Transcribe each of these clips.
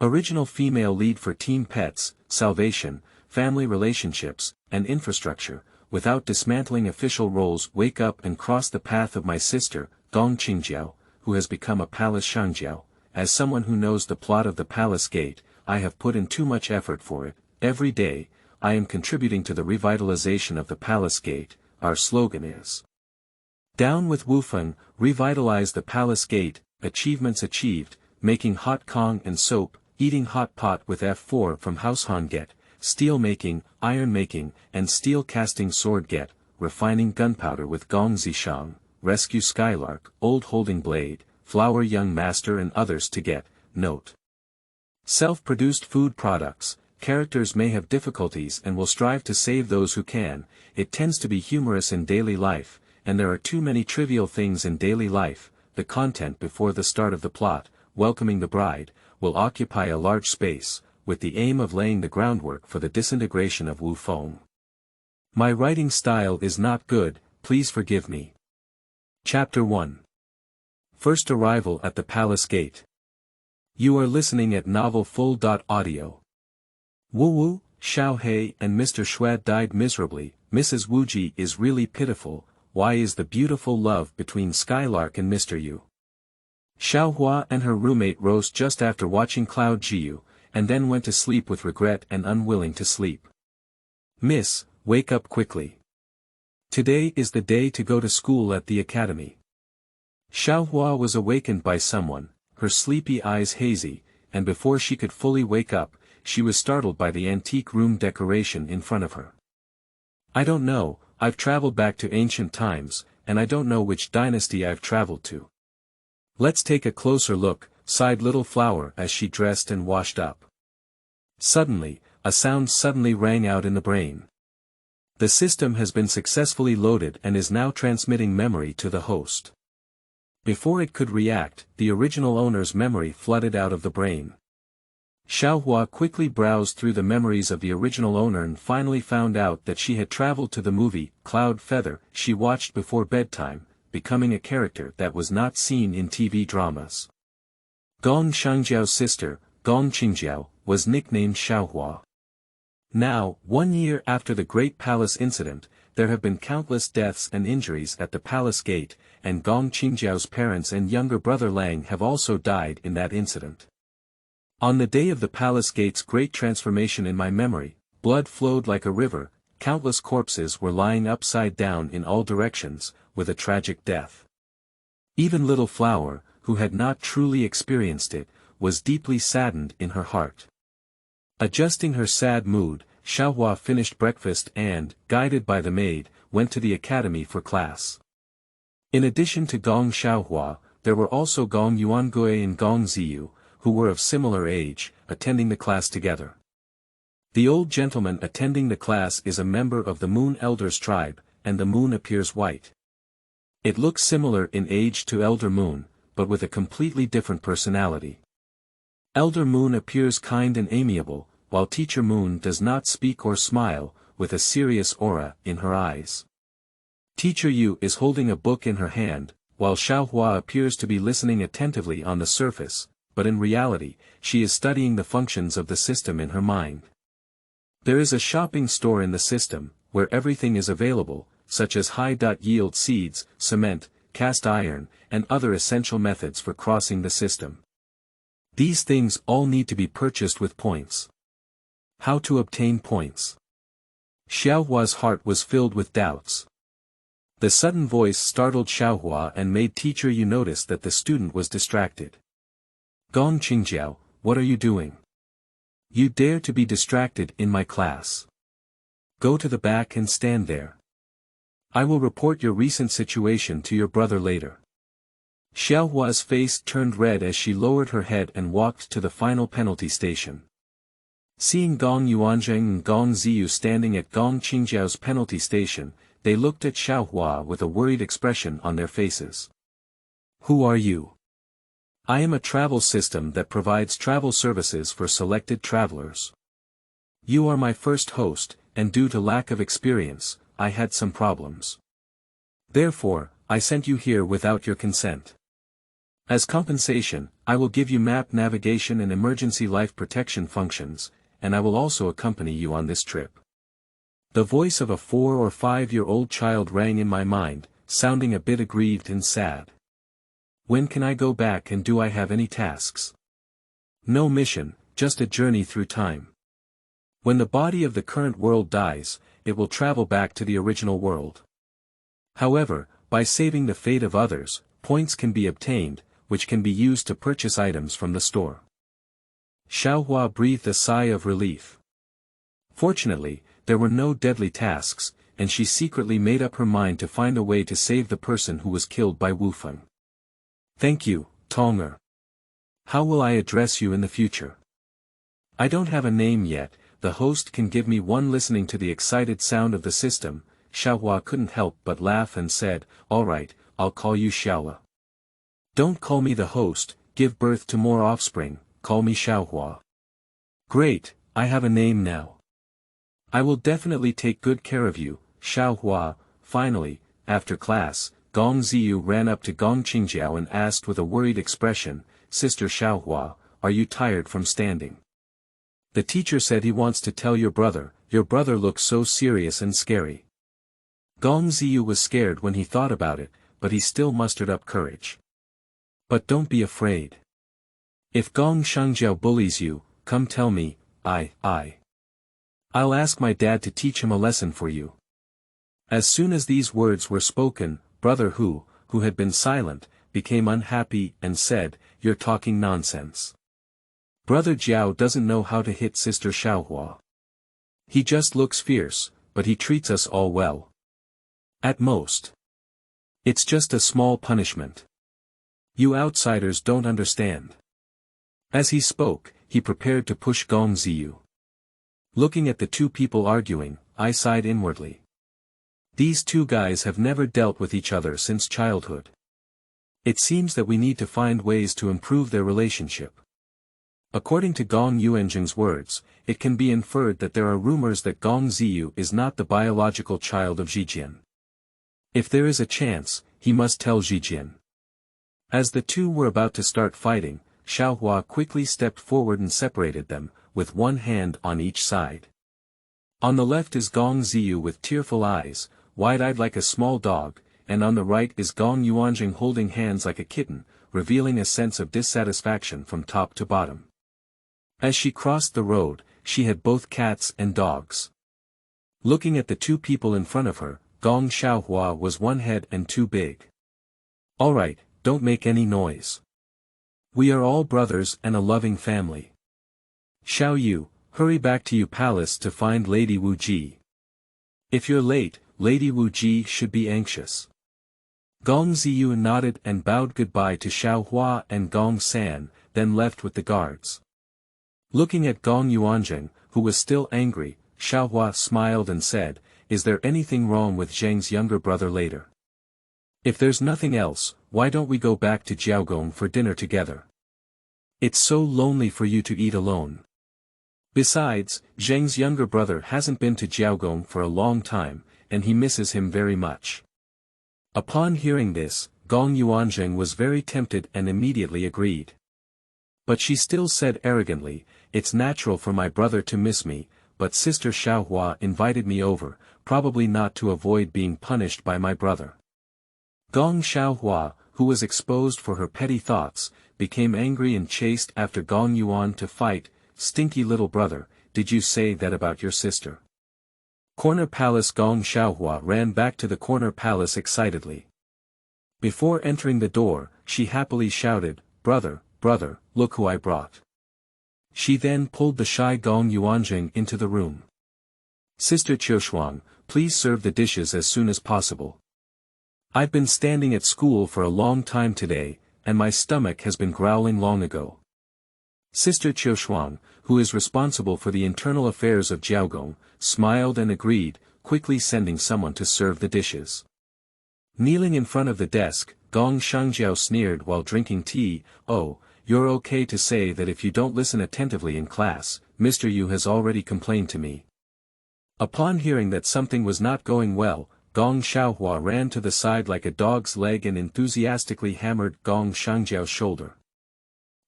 Original female lead for team pets, salvation, family relationships, and infrastructure, without dismantling official roles. Wake up and cross the path of my sister, Gong Qingjiao, who has become a palace Shangjiao. As someone who knows the plot of the palace gate, I have put in too much effort for it. Every day, I am contributing to the revitalization of the palace gate. Our slogan is Down with Wufeng, revitalize the palace gate. Achievements achieved, making hot Kong and soap, eating hot pot with F4 from House Han get, steel making, iron making, and steel casting sword get, refining gunpowder with Gong Zishang, rescue Skylark, old holding blade, flower young master and others to get. Note. Self-produced food products, characters may have difficulties and will strive to save those who can. It tends to be humorous in daily life, and there are too many trivial things in daily life. The content before the start of the plot, welcoming the bride, will occupy a large space, with the aim of laying the groundwork for the disintegration of Wufeng. My writing style is not good, please forgive me. Chapter 1. First arrival at the palace gate. You are listening at novelfull.audio. Wu, Xiaohei and Mr. Xue died miserably. Mrs. Wuji is really pitiful. Why is the beautiful love between Skylark and Mr. Yu? Xiaohua and her roommate rose just after watching Cloud Zhiyu, and then went to sleep with regret and unwilling to sleep. Miss, wake up quickly. Today is the day to go to school at the academy. Xiaohua was awakened by someone, her sleepy eyes hazy, and before she could fully wake up, she was startled by the antique room decoration in front of her. I don't know, I've traveled back to ancient times, and I don't know which dynasty I've traveled to. Let's take a closer look, sighed Little Flower as she dressed and washed up. Suddenly, a sound suddenly rang out in the brain. The system has been successfully loaded and is now transmitting memory to the host. Before it could react, the original owner's memory flooded out of the brain. Xiaohua quickly browsed through the memories of the original owner and finally found out that she had traveled to the movie, Cloud Feather, she watched before bedtime, becoming a character that was not seen in TV dramas. Gong Shangjiao's sister, Gong Qingjiao, was nicknamed Xiaohua. Now, 1 year after the Great Palace Incident, there have been countless deaths and injuries at the palace gate, and Gong Qingjiao's parents and younger brother Lang have also died in that incident. On the day of the palace gate's great transformation in my memory, blood flowed like a river, countless corpses were lying upside down in all directions, with a tragic death. Even Little Flower, who had not truly experienced it, was deeply saddened in her heart. Adjusting her sad mood, Xiaohua finished breakfast and, guided by the maid, went to the academy for class. In addition to Gong Xiaohua, there were also Gong Yuangui and Gong Zhiyu, who were of similar age, attending the class together. The old gentleman attending the class is a member of the Moon Elders tribe, and the moon appears white. It looks similar in age to Elder Moon, but with a completely different personality. Elder Moon appears kind and amiable, while Teacher Moon does not speak or smile, with a serious aura in her eyes. Teacher Yu is holding a book in her hand, while Xiaohua appears to be listening attentively on the surface, but in reality, she is studying the functions of the system in her mind. There is a shopping store in the system, where everything is available, such as high-yield seeds, cement, cast iron, and other essential methods for crossing the system. These things all need to be purchased with points. How to obtain points? Xiaohua's heart was filled with doubts. The sudden voice startled Xiaohua and made Teacher Yu notice that the student was distracted. Gong Qingjiao, what are you doing? You dare to be distracted in my class. Go to the back and stand there. I will report your recent situation to your brother later. Xiaohua's face turned red as she lowered her head and walked to the final penalty station. Seeing Gong Yuanzheng and Gong Zhiyu standing at Gong Qingjiao's penalty station, they looked at Xiaohua with a worried expression on their faces. Who are you? I am a travel system that provides travel services for selected travelers. You are my first host, and due to lack of experience, I had some problems. Therefore, I sent you here without your consent. As compensation, I will give you map navigation and emergency life protection functions, and I will also accompany you on this trip. The voice of a 4 or 5-year-old child rang in my mind, sounding a bit aggrieved and sad. When can I go back, and do I have any tasks? No mission, just a journey through time. When the body of the current world dies, it will travel back to the original world. However, by saving the fate of others, points can be obtained, which can be used to purchase items from the store. Xiaohua breathed a sigh of relief. Fortunately, there were no deadly tasks, and she secretly made up her mind to find a way to save the person who was killed by Wufeng. Thank you, Tonger. How will I address you in the future? I don't have a name yet. The host can give me one. Listening to the excited sound of the system, Xiaohua couldn't help but laugh and said, all right, I'll call you Xiaohua. Don't call me the host, give birth to more offspring, call me Xiaohua. Great, I have a name now. I will definitely take good care of you, Xiaohua. Finally, after class, Gong Zhiyu ran up to Gong Qingjiao and asked with a worried expression, Sister Xiaohua, are you tired from standing? The teacher said he wants to tell your brother looks so serious and scary. Gong Zhiyu was scared when he thought about it, but he still mustered up courage. But don't be afraid. If Gong Shangjiao bullies you, come tell me. I'll ask my dad to teach him a lesson for you. As soon as these words were spoken, Brother Hu had been silent, became unhappy and said, you're talking nonsense. Brother Jiao doesn't know how to hit Sister Xiaohua. He just looks fierce, but he treats us all well. At most. It's just a small punishment. You outsiders don't understand. As he spoke, he prepared to push Gong Zhiyu. Looking at the two people arguing, I sighed inwardly. These two guys have never dealt with each other since childhood. It seems that we need to find ways to improve their relationship. According to Gong Yuanzheng's words, it can be inferred that there are rumors that Gong Zhiyu is not the biological child of Zhijian. If there is a chance, he must tell Zhijian. As the two were about to start fighting, Xiaohua quickly stepped forward and separated them, with one hand on each side. On the left is Gong Zhiyu with tearful eyes, wide-eyed like a small dog, and on the right is Gong Yuanzheng holding hands like a kitten, revealing a sense of dissatisfaction from top to bottom. As she crossed the road, she had both cats and dogs. Looking at the two people in front of her, Gong Xiaohua was one head and too big. All right, don't make any noise. We are all brothers and a loving family. Xiao Yu, hurry back to Yu Palace to find Lady Wu Ji. If you're late, Lady Wu Ji should be anxious. Gong Zhiyu nodded and bowed goodbye to Xiaohua and Gong San, then left with the guards. Looking at Gong Yuanzheng, who was still angry, Xiaohua smiled and said, is there anything wrong with Zheng's younger brother later? If there's nothing else, why don't we go back to Jiaogong for dinner together? It's so lonely for you to eat alone. Besides, Zheng's younger brother hasn't been to Jiaogong for a long time, and he misses him very much. Upon hearing this, Gong Yuanzheng was very tempted and immediately agreed. But she still said arrogantly, it's natural for my brother to miss me, but Sister Xiaohua invited me over, probably not to avoid being punished by my brother. Gong Xiaohua, who was exposed for her petty thoughts, became angry and chased after Gong Yuan to fight. Stinky little brother, did you say that about your sister? Corner Palace. Gong Xiaohua ran back to the corner palace excitedly. Before entering the door, she happily shouted, brother, look who I brought. She then pulled the shy Gong Yuanzheng into the room. Sister Qiushuang, please serve the dishes as soon as possible. I've been standing at school for a long time today, and my stomach has been growling long ago. Sister Qiushuang, who is responsible for the internal affairs of Jiaogong, smiled and agreed, quickly sending someone to serve the dishes. Kneeling in front of the desk, Gong Shangjiao sneered while drinking tea, oh, you're okay to say that if you don't listen attentively in class, Mr. Yu has already complained to me. Upon hearing that something was not going well, Gong Xiaohua ran to the side like a dog's leg and enthusiastically hammered Gong Shangjiao's shoulder.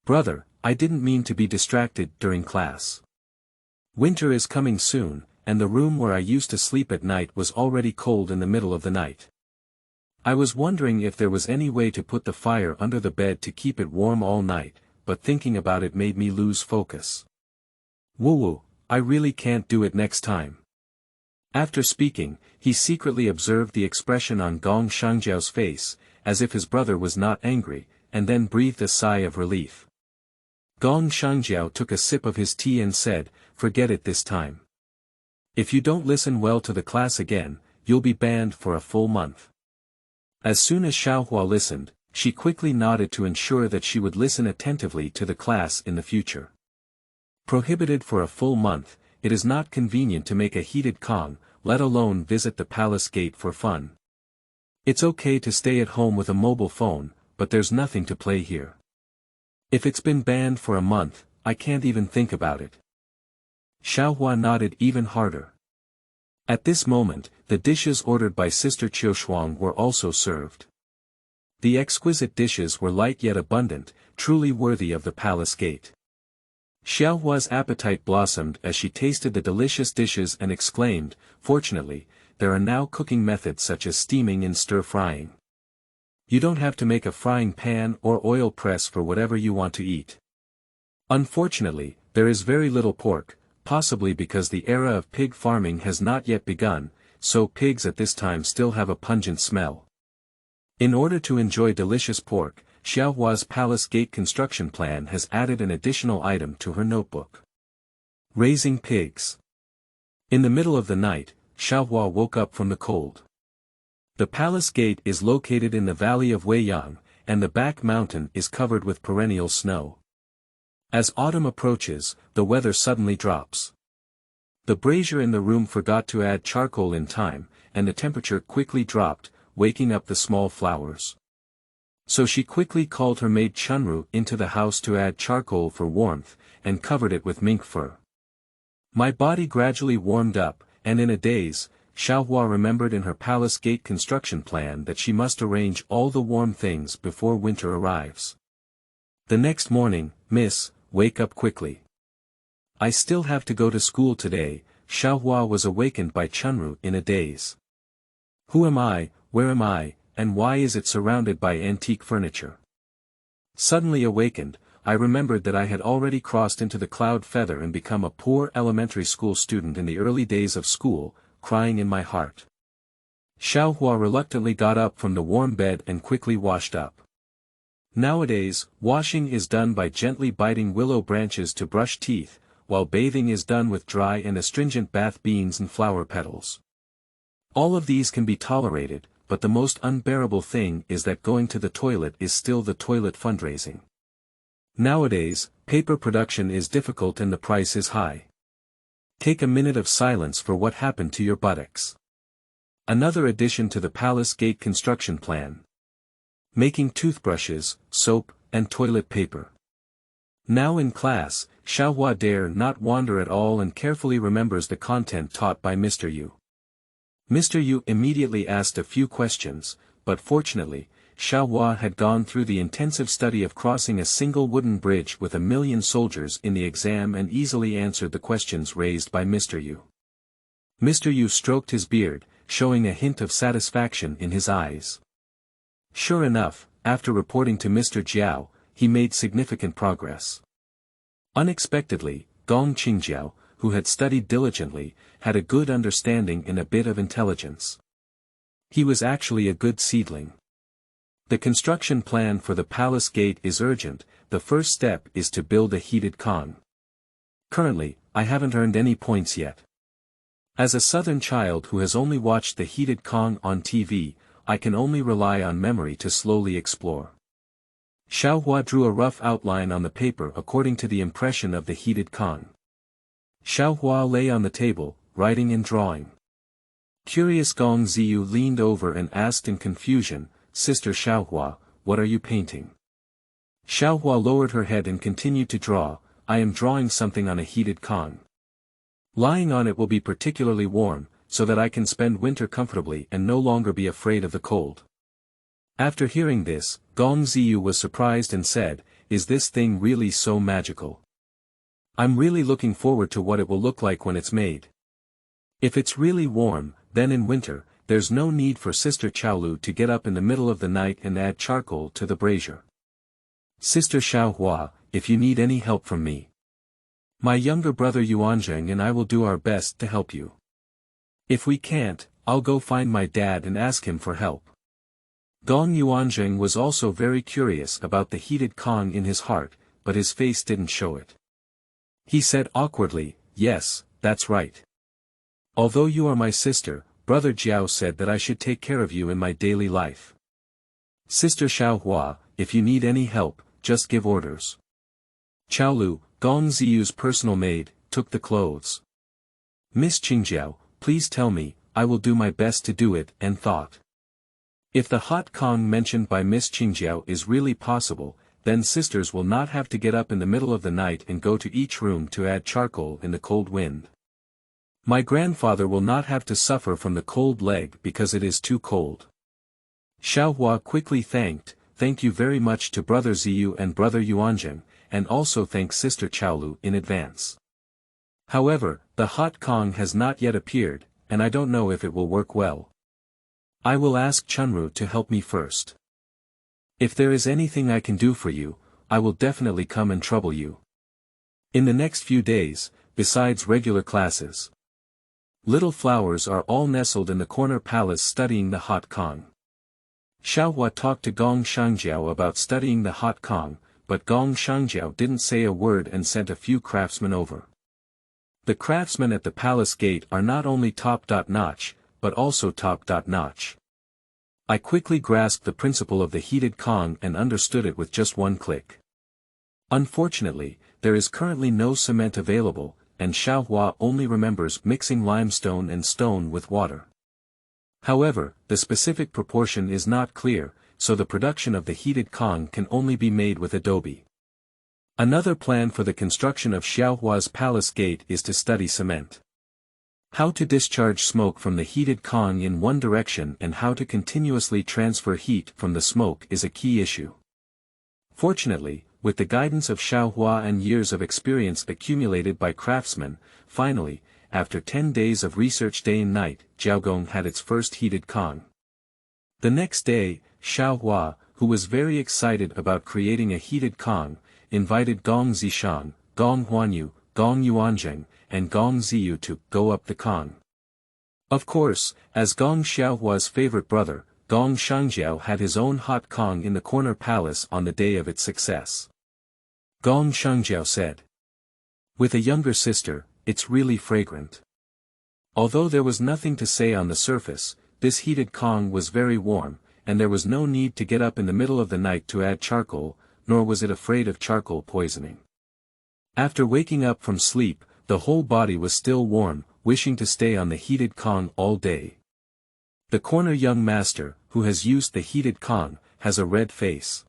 "Brother, I didn't mean to be distracted during class. Winter is coming soon, and the room where I used to sleep at night was already cold in the middle of the night. I was wondering if there was any way to put the fire under the bed to keep it warm all night, but thinking about it made me lose focus. Woo, I really can't do it next time." After speaking, he secretly observed the expression on Gong Shangjiao's face, as if his brother was not angry, and then breathed a sigh of relief. Gong Qingjiao took a sip of his tea and said, "Forget it this time. If you don't listen well to the class again, you'll be banned for a full month." As soon as Xiaohua listened, she quickly nodded to ensure that she would listen attentively to the class in the future. Prohibited for a full month, it is not convenient to make a heated Kong, let alone visit the palace gate for fun. It's okay to stay at home with a mobile phone, but there's nothing to play here. If it's been banned for a month, I can't even think about it. Xiaohua nodded even harder. At this moment, the dishes ordered by Sister Qiushuang were also served. The exquisite dishes were light yet abundant, truly worthy of the palace gate. Xiaohua's appetite blossomed as she tasted the delicious dishes and exclaimed, "Fortunately, there are now cooking methods such as steaming and stir-frying. You don't have to make a frying pan or oil press for whatever you want to eat. Unfortunately, there is very little pork, possibly because the era of pig farming has not yet begun, so pigs at this time still have a pungent smell." In order to enjoy delicious pork, Xiaohua's palace gate construction plan has added an additional item to her notebook. Raising pigs. In the middle of the night, Xiaohua woke up from the cold. The palace gate is located in the valley of Weiyang, and the back mountain is covered with perennial snow. As autumn approaches, the weather suddenly drops. The brazier in the room forgot to add charcoal in time, and the temperature quickly dropped, waking up the small flowers. So she quickly called her maid Chunru into the house to add charcoal for warmth, and covered it with mink fur. My body gradually warmed up, and in a daze, Xiaohua remembered in her palace gate construction plan that she must arrange all the warm things before winter arrives. The next morning, "Miss, wake up quickly. I still have to go to school today." Xiaohua was awakened by Chunru in a daze. "Who am I, where am I, and why is it surrounded by antique furniture?" Suddenly awakened, I remembered that I had already crossed into the cloud feather and become a poor elementary school student in the early days of school, crying in my heart. Xiaohua reluctantly got up from the warm bed and quickly washed up. Nowadays, washing is done by gently biting willow branches to brush teeth, while bathing is done with dry and astringent bath beans and flower petals. All of these can be tolerated, but the most unbearable thing is that going to the toilet is still the toilet fundraising. Nowadays, paper production is difficult and the price is high. Take a minute of silence for what happened to your buttocks. Another addition to the palace gate construction plan. Making toothbrushes, soap, and toilet paper. Now in class, Xiaohua dare not wander at all and carefully remembers the content taught by Mr. Yu. Mr. Yu immediately asked a few questions, but fortunately, Xiaohua had gone through the intensive study of crossing a single wooden bridge with 1,000,000 soldiers in the exam and easily answered the questions raised by Mr. Yu. Mr. Yu stroked his beard, showing a hint of satisfaction in his eyes. Sure enough, after reporting to Mr. Jiao, he made significant progress. Unexpectedly, Gong Qingjiao, who had studied diligently, had a good understanding and a bit of intelligence. He was actually a good seedling. The construction plan for the palace gate is urgent. The first step is to build a heated Kong. Currently, I haven't earned any points yet. As a southern child who has only watched the heated Kong on TV, I can only rely on memory to slowly explore. Xiaohua drew a rough outline on the paper according to the impression of the heated Kong. Xiaohua lay on the table, writing and drawing. Curious Gong Zhiyu leaned over and asked in confusion, "Sister Xiaohua, what are you painting?" Xiaohua lowered her head and continued to draw. "I am drawing something on a heated Kong. Lying on it will be particularly warm, so that I can spend winter comfortably and no longer be afraid of the cold." After hearing this, Gong Zhiyu was surprised and said, "Is this thing really so magical? I'm really looking forward to what it will look like when it's made. If it's really warm, then in winter, there's no need for Sister Xiaolu to get up in the middle of the night and add charcoal to the brazier. Sister Xiaohua, if you need any help from me, my younger brother Yuanzheng and I will do our best to help you. If we can't, I'll go find my dad and ask him for help." Gong Yuanzheng was also very curious about the heated Kong in his heart, but his face didn't show it. He said awkwardly, "Yes, that's right. Although you are my sister, Brother Jiao said that I should take care of you in my daily life. Sister Xiaohua, if you need any help, just give orders." Qiaolu, Gong Ziyu's personal maid, took the clothes. "Miss Qingjiao, please tell me, I will do my best to do it," and thought. If the hot Kong mentioned by Miss Qingjiao is really possible, then sisters will not have to get up in the middle of the night and go to each room to add charcoal in the cold wind. My grandfather will not have to suffer from the cold leg because it is too cold. Xiaohua quickly thank you very much to Brother Zhiyu and Brother Yuanzheng, and also thank Sister Qiaolu in advance. However, the hot Kong has not yet appeared, and I don't know if it will work well. I will ask Chunru to help me first. If there is anything I can do for you, I will definitely come and trouble you. In the next few days, besides regular classes, little flowers are all nestled in the corner palace studying the hot Kong. Xiaohua talked to Gong Shangjiao about studying the hot Kong, but Gong Qingjiao didn't say a word and sent a few craftsmen over. The craftsmen at the palace gate are not only top-notch, but also top-notch. I quickly grasped the principle of the heated Kong and understood it with just one click. Unfortunately, there is currently no cement available, and Xiaohua only remembers mixing limestone and stone with water. However, the specific proportion is not clear, so the production of the heated Kong can only be made with adobe. Another plan for the construction of Xiaohua's palace gate is to study cement. How to discharge smoke from the heated Kong in one direction and how to continuously transfer heat from the smoke is a key issue. Fortunately, with the guidance of Xiaohua and years of experience accumulated by craftsmen, finally, after 10 days of research day and night, Jiaogong had its first heated Kong. The next day, Xiaohua, who was very excited about creating a heated Kong, invited Gong Zishang, Gong Huanyu, Gong Yuanzheng, and Gong Zhiyu to go up the Kong. Of course, as Gong Xiaohua's favorite brother, Gong Shangjiao had his own hot Kong in the corner palace on the day of its success. Gong Shangjiao said, "With a younger sister, it's really fragrant." Although there was nothing to say on the surface, this heated Kong was very warm, and there was no need to get up in the middle of the night to add charcoal, nor was it afraid of charcoal poisoning. After waking up from sleep, the whole body was still warm, wishing to stay on the heated Kong all day. The corner young master, who has used the heated Kong, has a red face.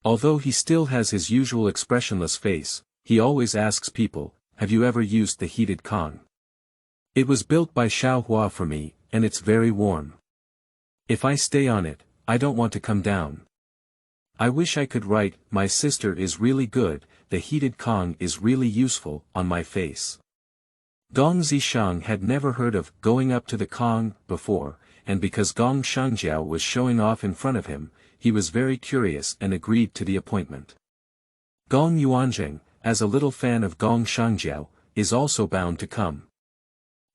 Although he still has his usual expressionless face, he always asks people, "Have you ever used the heated Kong? It was built by Xiaohua for me, and it's very warm. If I stay on it, I don't want to come down. I wish I could write, 'My sister is really good, the heated Kong is really useful,' on my face." Gong Zishang had never heard of going up to the Kong before, and because Gong Shangjiao was showing off in front of him, he was very curious and agreed to the appointment. Gong Yuanzheng, as a little fan of Gong Shangjiao, is also bound to come.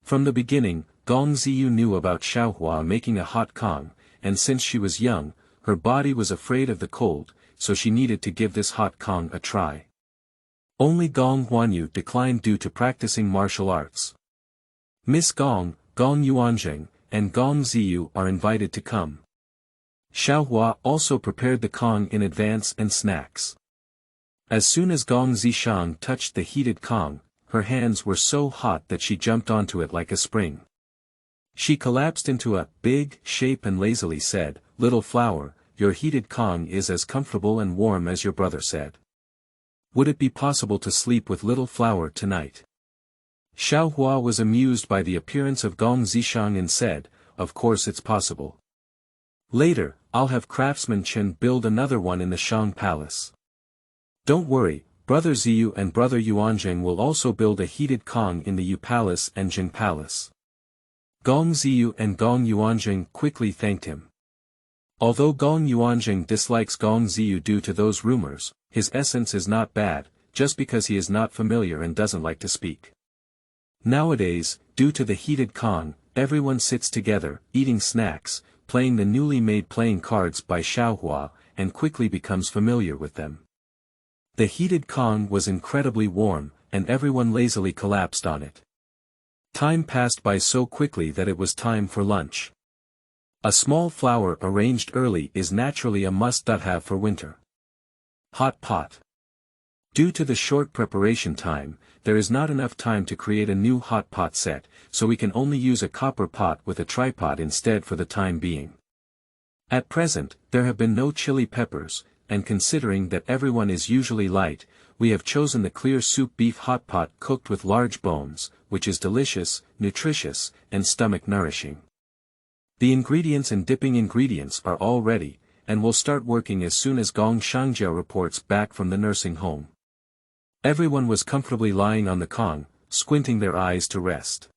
From the beginning, Gong Zhiyu knew about Xiaohua making a hot Kong, and since she was young, her body was afraid of the cold, so she needed to give this hot Kong a try. Only Gong Huanyu declined due to practicing martial arts. Miss Gong, Gong Yuanzheng, and Gong Zhiyu are invited to come. Xiaohua also prepared the Kong in advance and snacks. As soon as Gong Zishang touched the heated Kong, her hands were so hot that she jumped onto it like a spring. She collapsed into a big shape and lazily said, "Little flower, your heated Kong is as comfortable and warm as your brother said. Would it be possible to sleep with little flower tonight?" Xiaohua was amused by the appearance of Gong Zishang and said, "Of course it's possible. Later, I'll have craftsman Chen build another one in the Shang Palace. Don't worry, brother Zhiyu and brother Yuanzheng will also build a heated Kong in the Yu Palace and Jing Palace." Gong Zhiyu and Gong Yuanzheng quickly thanked him. Although Gong Yuanzheng dislikes Gong Zhiyu due to those rumors, his essence is not bad, just because he is not familiar and doesn't like to speak. Nowadays, due to the heated Kong, everyone sits together, eating snacks, playing the newly made playing cards by Xiaohua, and quickly becomes familiar with them. The heated Kong was incredibly warm, and everyone lazily collapsed on it. Time passed by so quickly that it was time for lunch. A small flower arranged early is naturally a must-have for winter. Hot pot. Due to the short preparation time, there is not enough time to create a new hot pot set, so we can only use a copper pot with a tripod instead for the time being. At present, there have been no chili peppers, and considering that everyone is usually light, we have chosen the clear soup beef hot pot cooked with large bones, which is delicious, nutritious, and stomach nourishing. The ingredients and dipping ingredients are all ready, and will start working as soon as Gong Qingjiao reports back from the nursing home. Everyone was comfortably lying on the Kong, squinting their eyes to rest.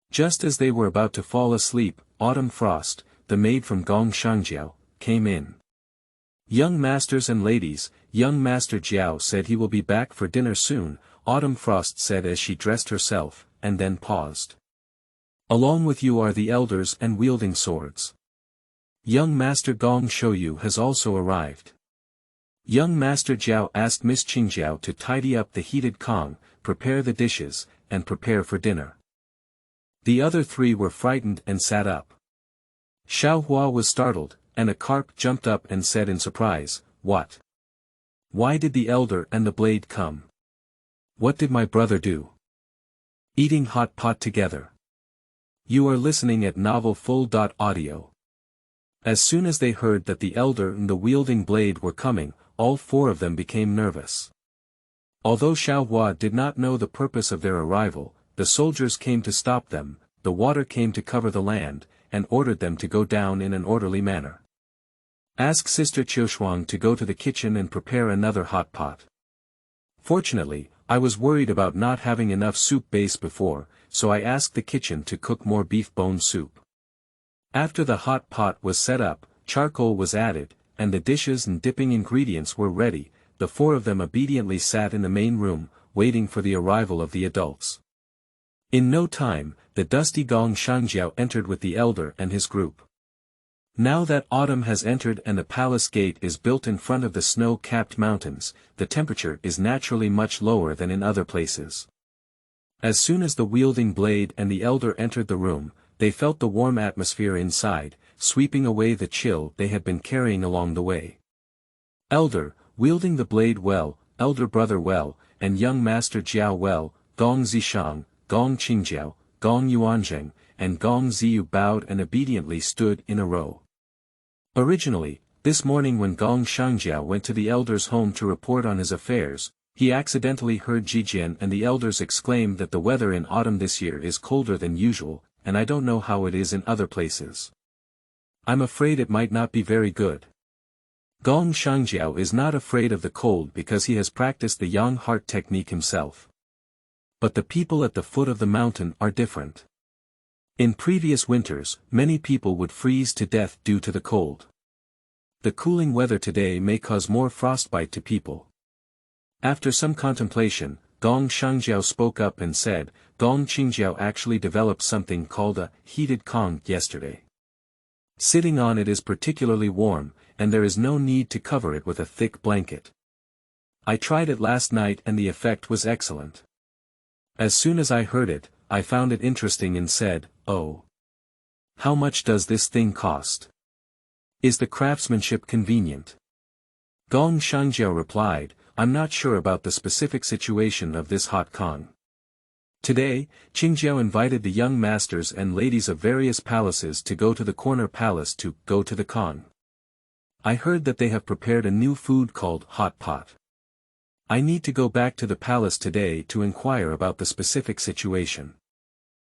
Just as they were about to fall asleep, Autumn Frost, the maid from Gong Shangjiao, came in. "Young masters and ladies, young Master Jiao said he will be back for dinner soon," Autumn Frost said as she dressed herself, and then paused. "Along with you are the elders and wielding swords. Young Master Gong Shouyu has also arrived." Young Master Jiao asked Miss Qingjiao to tidy up the heated Kong, prepare the dishes, and prepare for dinner. The other three were frightened and sat up. Xiaohua was startled, and a carp jumped up and said in surprise, "What? Why did the elder and the blade come? What did my brother do? Eating hot pot together." You are listening at novelfull.audio. As soon as they heard that the elder and the wielding blade were coming, all four of them became nervous. Although Xiaohua did not know the purpose of their arrival, the soldiers came to stop them, the water came to cover the land, and ordered them to go down in an orderly manner. "Ask Sister Qiushuang to go to the kitchen and prepare another hot pot. Fortunately, I was worried about not having enough soup base before, so I asked the kitchen to cook more beef bone soup." After the hot pot was set up, charcoal was added, and the dishes and dipping ingredients were ready. The four of them obediently sat in the main room, waiting for the arrival of the adults. In no time, the dusty Gong Shangjiao entered with the elder and his group. Now that autumn has entered and the palace gate is built in front of the snow-capped mountains, the temperature is naturally much lower than in other places. As soon as the wielding blade and the elder entered the room, they felt the warm atmosphere inside, sweeping away the chill they had been carrying along the way. Elder, wielding the blade well, elder brother well, and young master Jiao well, Gong Zishang, Gong Qingjiao, Gong Yuanzheng, and Gong Zhiyu bowed and obediently stood in a row. Originally, this morning when Gong Shangjiao went to the elder's home to report on his affairs, he accidentally heard Jijian and the elders exclaim that the weather in autumn this year is colder than usual, and I don't know how it is in other places. I'm afraid it might not be very good. Gong Shangjiao is not afraid of the cold because he has practiced the Yang Heart technique himself. But the people at the foot of the mountain are different. In previous winters, many people would freeze to death due to the cold. The cooling weather today may cause more frostbite to people. After some contemplation, Gong Shangjiao spoke up and said, "Gong Qingjiao actually developed something called a heated Kong yesterday. Sitting on it is particularly warm, and there is no need to cover it with a thick blanket. I tried it last night and the effect was excellent. As soon as I heard it, I found it interesting and said, 'Oh. How much does this thing cost? Is the craftsmanship convenient?' Gong Shangjiao replied, 'I'm not sure about the specific situation of this hot Kong.' Today, Qingjiao invited the young masters and ladies of various palaces to go to the corner palace to go to the Kong. I heard that they have prepared a new food called hot pot. I need to go back to the palace today to inquire about the specific situation.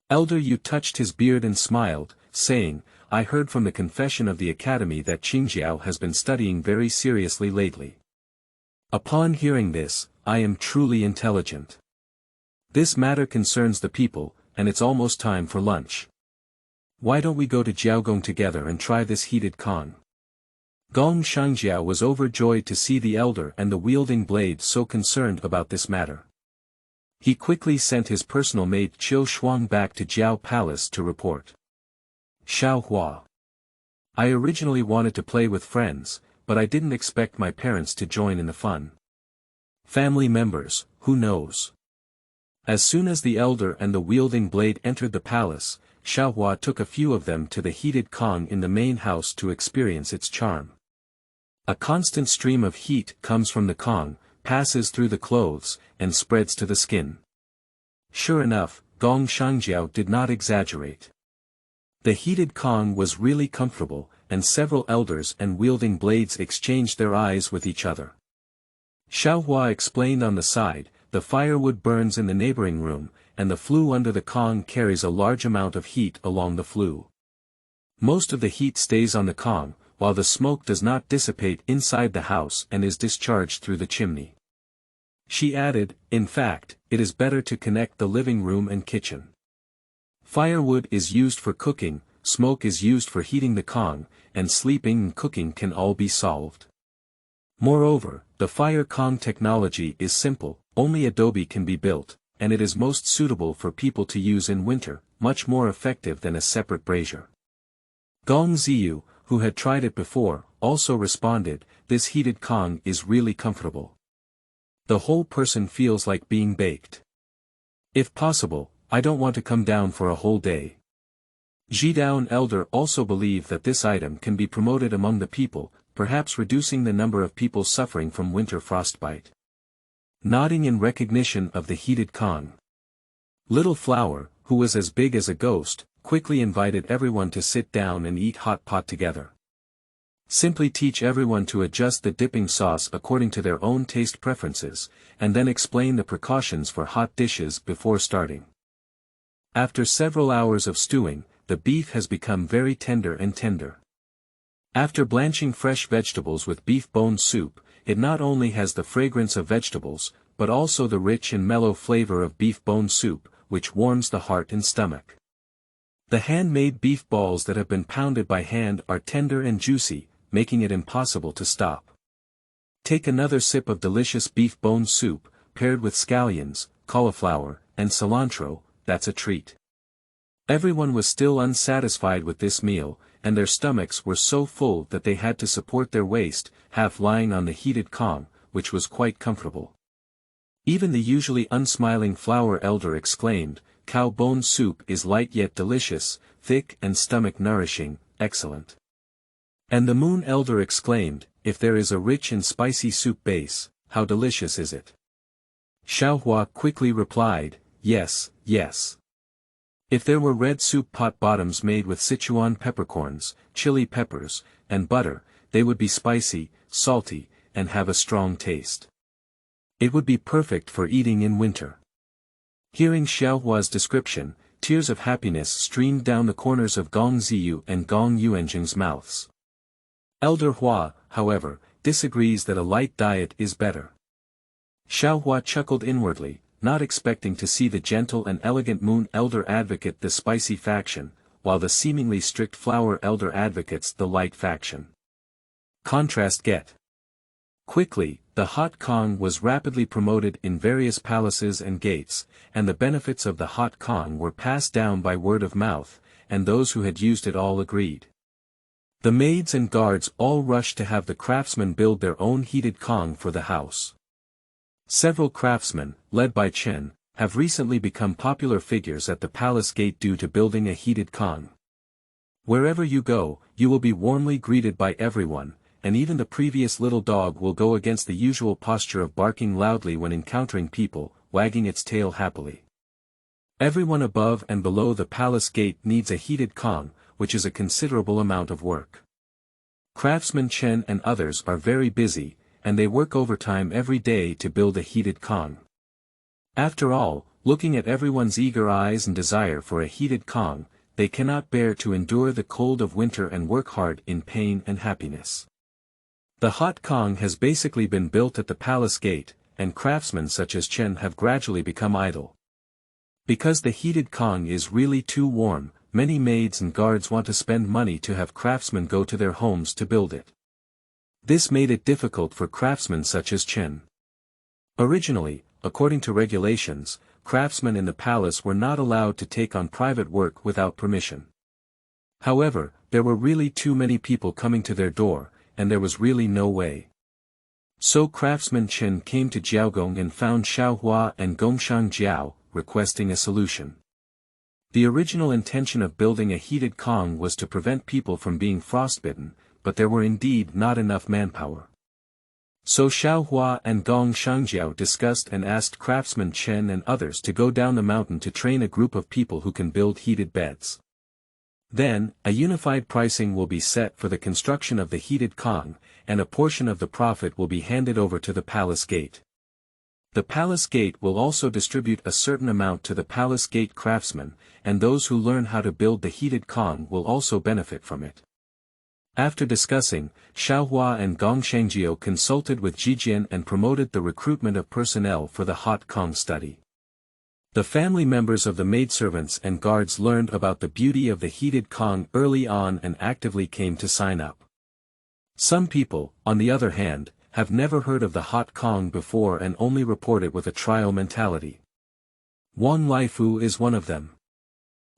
Elder Yu touched his beard and smiled, saying, I heard from the confession of the academy that Qingjiao has been studying very seriously lately. Upon hearing this, I am truly intelligent. This matter concerns the people, and it's almost time for lunch. Why don't we go to Jiaogong together and try this heated Kong? Gong Qingjiao was overjoyed to see the elder and the wielding blade so concerned about this matter. He quickly sent his personal maid Qiu Shuang back to Jiao Palace to report. Xiao Hua. I originally wanted to play with friends, but I didn't expect my parents to join in the fun. Family members, who knows? As soon as the elder and the wielding blade entered the palace, Xiao Hua took a few of them to the heated Kong in the main house to experience its charm. A constant stream of heat comes from the Kong, passes through the clothes, and spreads to the skin. Sure enough, Gong Qingjiao did not exaggerate. The heated Kong was really comfortable, and several elders and wielding blades exchanged their eyes with each other. Xiao Hua explained on the side, the firewood burns in the neighboring room, and the flue under the Kong carries a large amount of heat along the flue. Most of the heat stays on the Kong, while the smoke does not dissipate inside the house and is discharged through the chimney. She added, in fact, it is better to connect the living room and kitchen. Firewood is used for cooking, smoke is used for heating the Kong, and sleeping and cooking can all be solved. Moreover, the fire Kong technology is simple, only adobe can be built, and it is most suitable for people to use in winter, much more effective than a separate brazier. Gong Zhiyu, who had tried it before, also responded, this heated Kong is really comfortable. The whole person feels like being baked. If possible, I don't want to come down for a whole day. Zhidao and Elder also believe that this item can be promoted among the people, perhaps reducing the number of people suffering from winter frostbite. Nodding in recognition of the heated Kong. Little Flower, who was as big as a ghost, quickly invited everyone to sit down and eat hot pot together. Simply teach everyone to adjust the dipping sauce according to their own taste preferences, and then explain the precautions for hot dishes before starting. After several hours of stewing, the beef has become very tender and tender. After blanching fresh vegetables with beef bone soup, it not only has the fragrance of vegetables, but also the rich and mellow flavor of beef bone soup, which warms the heart and stomach. The handmade beef balls that have been pounded by hand are tender and juicy, making it impossible to stop. Take another sip of delicious beef bone soup, paired with scallions, cauliflower, and cilantro, that's a treat. Everyone was still unsatisfied with this meal, and their stomachs were so full that they had to support their waist, half lying on the heated Kong, which was quite comfortable. Even the usually unsmiling Flower Elder exclaimed, cow bone soup is light yet delicious, thick and stomach nourishing, excellent. And the Moon Elder exclaimed, if there is a rich and spicy soup base, how delicious is it? Xiao Hua quickly replied, yes, yes. If there were red soup pot bottoms made with Sichuan peppercorns, chili peppers, and butter, they would be spicy, salty, and have a strong taste. It would be perfect for eating in winter. Hearing Xiao Hua's description, tears of happiness streamed down the corners of Gong Zhiyu and Gong Yuanjing's mouths. Elder Hua, however, disagrees that a light diet is better. Xiao Hua chuckled inwardly, not expecting to see the gentle and elegant Moon Elder advocate the spicy faction, while the seemingly strict Flower Elder advocates the light faction. Contrast get. Quickly, the hot Kong was rapidly promoted in various palaces and gates, and the benefits of the hot Kong were passed down by word of mouth, and those who had used it all agreed. The maids and guards all rushed to have the craftsmen build their own heated Kong for the house. Several craftsmen, led by Chen, have recently become popular figures at the palace gate due to building a heated Kong. Wherever you go, you will be warmly greeted by everyone, and even the previous little dog will go against the usual posture of barking loudly when encountering people, wagging its tail happily. Everyone above and below the palace gate needs a heated Kong, which is a considerable amount of work. Craftsman Chen and others are very busy, and they work overtime every day to build a heated Kong. After all, looking at everyone's eager eyes and desire for a heated Kong, they cannot bear to endure the cold of winter and work hard in pain and happiness. The hot Kong has basically been built at the palace gate, and craftsmen such as Chen have gradually become idle. Because the heated Kong is really too warm, many maids and guards want to spend money to have craftsmen go to their homes to build it. This made it difficult for craftsmen such as Chen. Originally, according to regulations, craftsmen in the palace were not allowed to take on private work without permission. However, there were really too many people coming to their door, and there was really no way. So craftsman Chen came to Jiaogong and found Xiaohua and Gong Qingjiao, requesting a solution. The original intention of building a heated Kong was to prevent people from being frostbitten, but there were indeed not enough manpower. So Xiaohua and Gong Qingjiao discussed and asked craftsman Chen and others to go down the mountain to train a group of people who can build heated beds. Then, a unified pricing will be set for the construction of the heated Kong, and a portion of the profit will be handed over to the palace gate. The palace gate will also distribute a certain amount to the palace gate craftsmen, and those who learn how to build the heated Kong will also benefit from it. After discussing, Xiaohua and Gong Qingjiao consulted with Zhijian and promoted the recruitment of personnel for the hot Kong study. The family members of the maidservants and guards learned about the beauty of the heated Kong early on and actively came to sign up. Some people, on the other hand, have never heard of the hot Kong before and only report it with a trial mentality. Wang Laifu is one of them.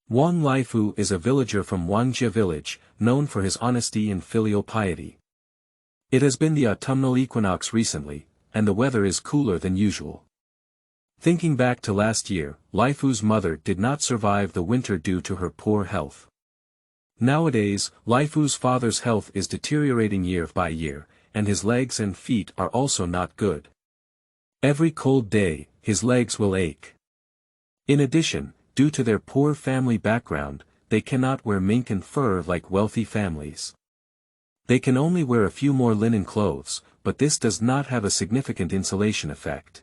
Wang Laifu is a villager from Wangjia village, known for his honesty and filial piety. It has been the autumnal equinox recently, and the weather is cooler than usual. Thinking back to last year, Laifu's mother did not survive the winter due to her poor health. Nowadays, Laifu's father's health is deteriorating year by year, and his legs and feet are also not good. Every cold day, his legs will ache. In addition, due to their poor family background, they cannot wear mink and fur like wealthy families. They can only wear a few more linen clothes, but this does not have a significant insulation effect.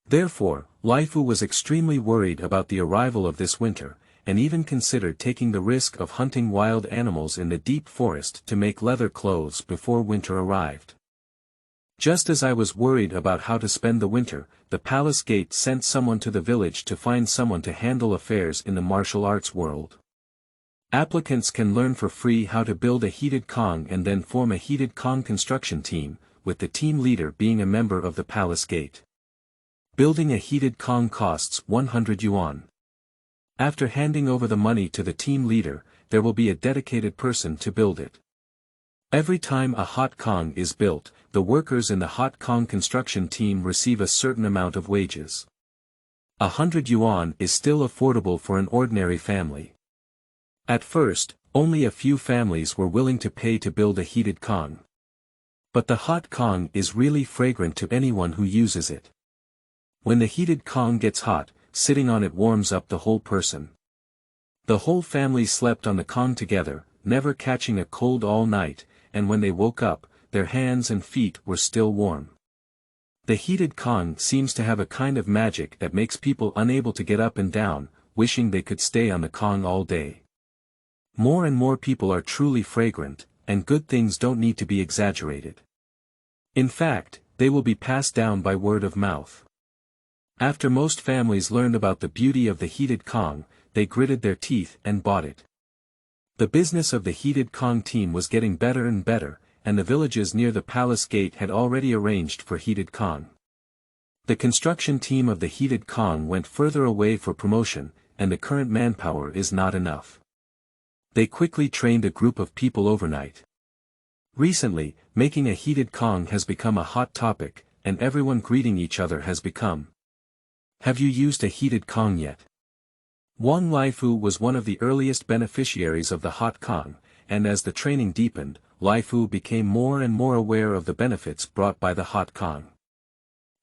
Therefore, Laifu was extremely worried about the arrival of this winter, and even considered taking the risk of hunting wild animals in the deep forest to make leather clothes before winter arrived. Just as I was worried about how to spend the winter, the palace gate sent someone to the village to find someone to handle affairs in the martial arts world. Applicants can learn for free how to build a heated Kong and then form a heated Kong construction team, with the team leader being a member of the palace gate. Building a heated Kong costs 100 yuan. After handing over the money to the team leader, there will be a dedicated person to build it. Every time a hot Kong is built, the workers in the hot Kong construction team receive a certain amount of wages. 100 yuan is still affordable for an ordinary family. At first, only a few families were willing to pay to build a heated Kong. But the hot Kong is really fragrant to anyone who uses it. When the heated Kong gets hot, sitting on it warms up the whole person. The whole family slept on the Kong together, never catching a cold all night, and when they woke up, their hands and feet were still warm. The heated Kong seems to have a kind of magic that makes people unable to get up and down, wishing they could stay on the Kong all day. More and more people are truly fragrant, and good things don't need to be exaggerated. In fact, they will be passed down by word of mouth. After most families learned about the beauty of the heated Kong, they gritted their teeth and bought it. The business of the heated Kong team was getting better and better, and the villages near the palace gate had already arranged for heated Kong. The construction team of the heated Kong went further away for promotion, and the current manpower is not enough. They quickly trained a group of people overnight. Recently, making a heated Kong has become a hot topic, and everyone greeting each other has become. Have you used a heated Kong yet? Wang Laifu was one of the earliest beneficiaries of the hot Kong, and as the training deepened, Laifu became more and more aware of the benefits brought by the hot Kong.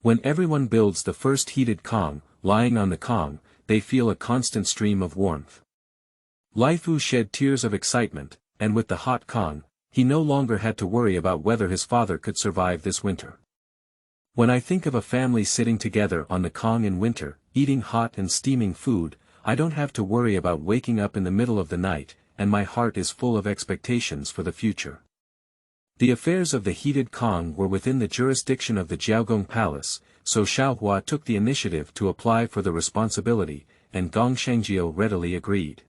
When everyone builds the first heated Kong, lying on the Kong, they feel a constant stream of warmth. Laifu shed tears of excitement, and with the hot Kong, He no longer had to worry about whether his father could survive this winter. When I think of a family sitting together on the Kong in winter, eating hot and steaming food, I don't have to worry about waking up in the middle of the night, and my heart is full of expectations for the future. The affairs of the heated Kong were within the jurisdiction of the Jiaogong Palace, so Xiaohua took the initiative to apply for the responsibility, and Gong Qingjiao readily agreed.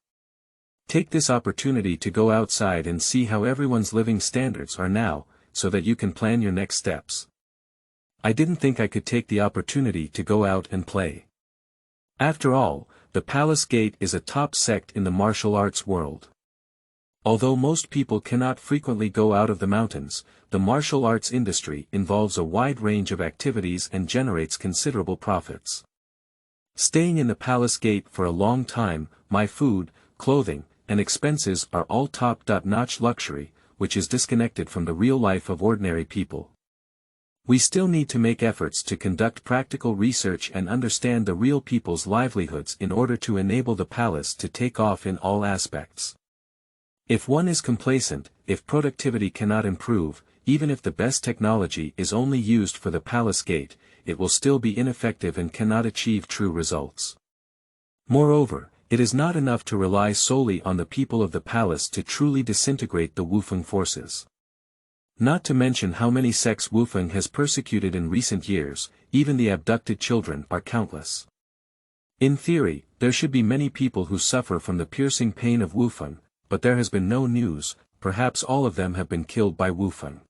Take this opportunity to go outside and see how everyone's living standards are now, so that you can plan your next steps. I didn't think I could take the opportunity to go out and play. After all, the Palace Gate is a top sect in the martial arts world. Although most people cannot frequently go out of the mountains, the martial arts industry involves a wide range of activities and generates considerable profits. Staying in the Palace Gate for a long time, my food, clothing, and expenses are all top-notch luxury, which is disconnected from the real life of ordinary people. We still need to make efforts to conduct practical research and understand the real people's livelihoods in order to enable the palace to take off in all aspects. If one is complacent, if productivity cannot improve, even if the best technology is only used for the Palace Gate, it will still be ineffective and cannot achieve true results. Moreover, it is not enough to rely solely on the people of the palace to truly disintegrate the Wufeng forces. Not to mention how many sects Wufeng has persecuted in recent years, even the abducted children are countless. In theory, there should be many people who suffer from the piercing pain of Wufeng, but there has been no news, perhaps all of them have been killed by Wufeng.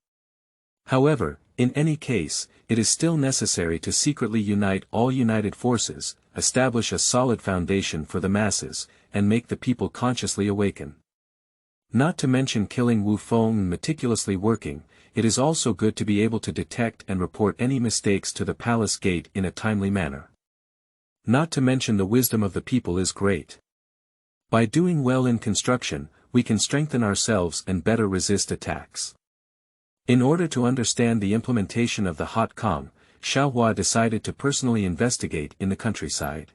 However, in any case, it is still necessary to secretly unite all united forces, establish a solid foundation for the masses, and make the people consciously awaken. Not to mention killing Wufeng and meticulously working, it is also good to be able to detect and report any mistakes to the Palace Gate in a timely manner. Not to mention the wisdom of the people is great. By doing well in construction, we can strengthen ourselves and better resist attacks. In order to understand the implementation of the Hot Kong, Xiaohua decided to personally investigate in the countryside.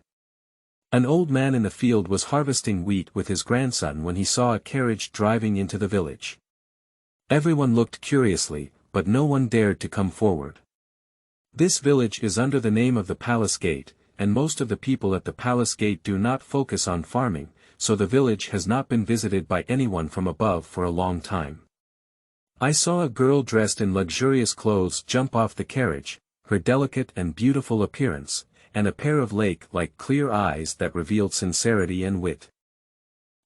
An old man in the field was harvesting wheat with his grandson when he saw a carriage driving into the village. Everyone looked curiously, but no one dared to come forward. This village is under the name of the Palace Gate, and most of the people at the Palace Gate do not focus on farming, so the village has not been visited by anyone from above for a long time. I saw a girl dressed in luxurious clothes jump off the carriage, her delicate and beautiful appearance, and a pair of lake-like clear eyes that revealed sincerity and wit.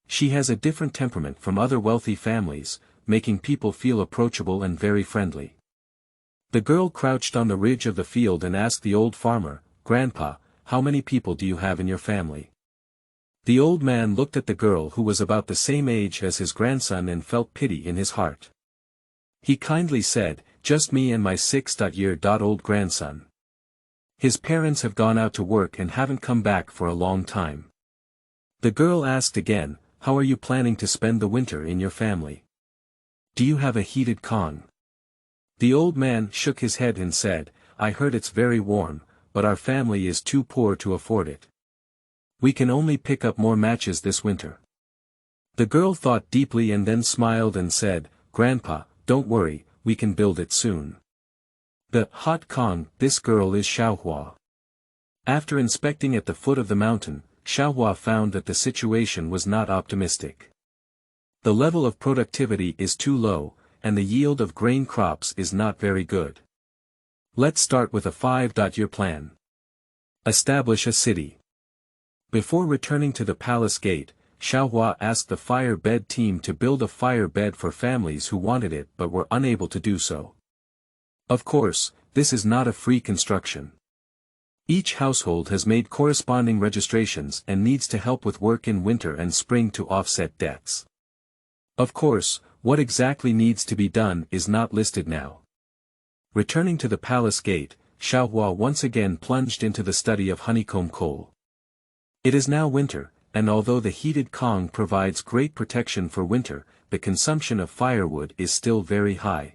She has a different temperament from other wealthy families, making people feel approachable and very friendly. The girl crouched on the ridge of the field and asked the old farmer, "Grandpa, how many people do you have in your family?" The old man looked at the girl who was about the same age as his grandson and felt pity in his heart. He kindly said, "Just me and my 6-year-old grandson. His parents have gone out to work and haven't come back for a long time." The girl asked again, "How are you planning to spend the winter in your family? Do you have a heated Kong?" The old man shook his head and said, "I heard it's very warm, but our family is too poor to afford it. We can only pick up more matches this winter." The girl thought deeply and then smiled and said, "Grandpa, don't worry, we can build it soon." The Hot Kong, this girl is Xiaohua. After inspecting at the foot of the mountain, Xiaohua found that the situation was not optimistic. The level of productivity is too low, and the yield of grain crops is not very good. Let's start with a 5-year plan. Establish a city. Before returning to the Palace Gate, Xiaohua asked the fire bed team to build a fire bed for families who wanted it but were unable to do so. Of course, this is not a free construction. Each household has made corresponding registrations and needs to help with work in winter and spring to offset debts. Of course, what exactly needs to be done is not listed now. Returning to the Palace Gate, Xiaohua once again plunged into the study of honeycomb coal. It is now winter, and although the heated Kong provides great protection for winter, the consumption of firewood is still very high.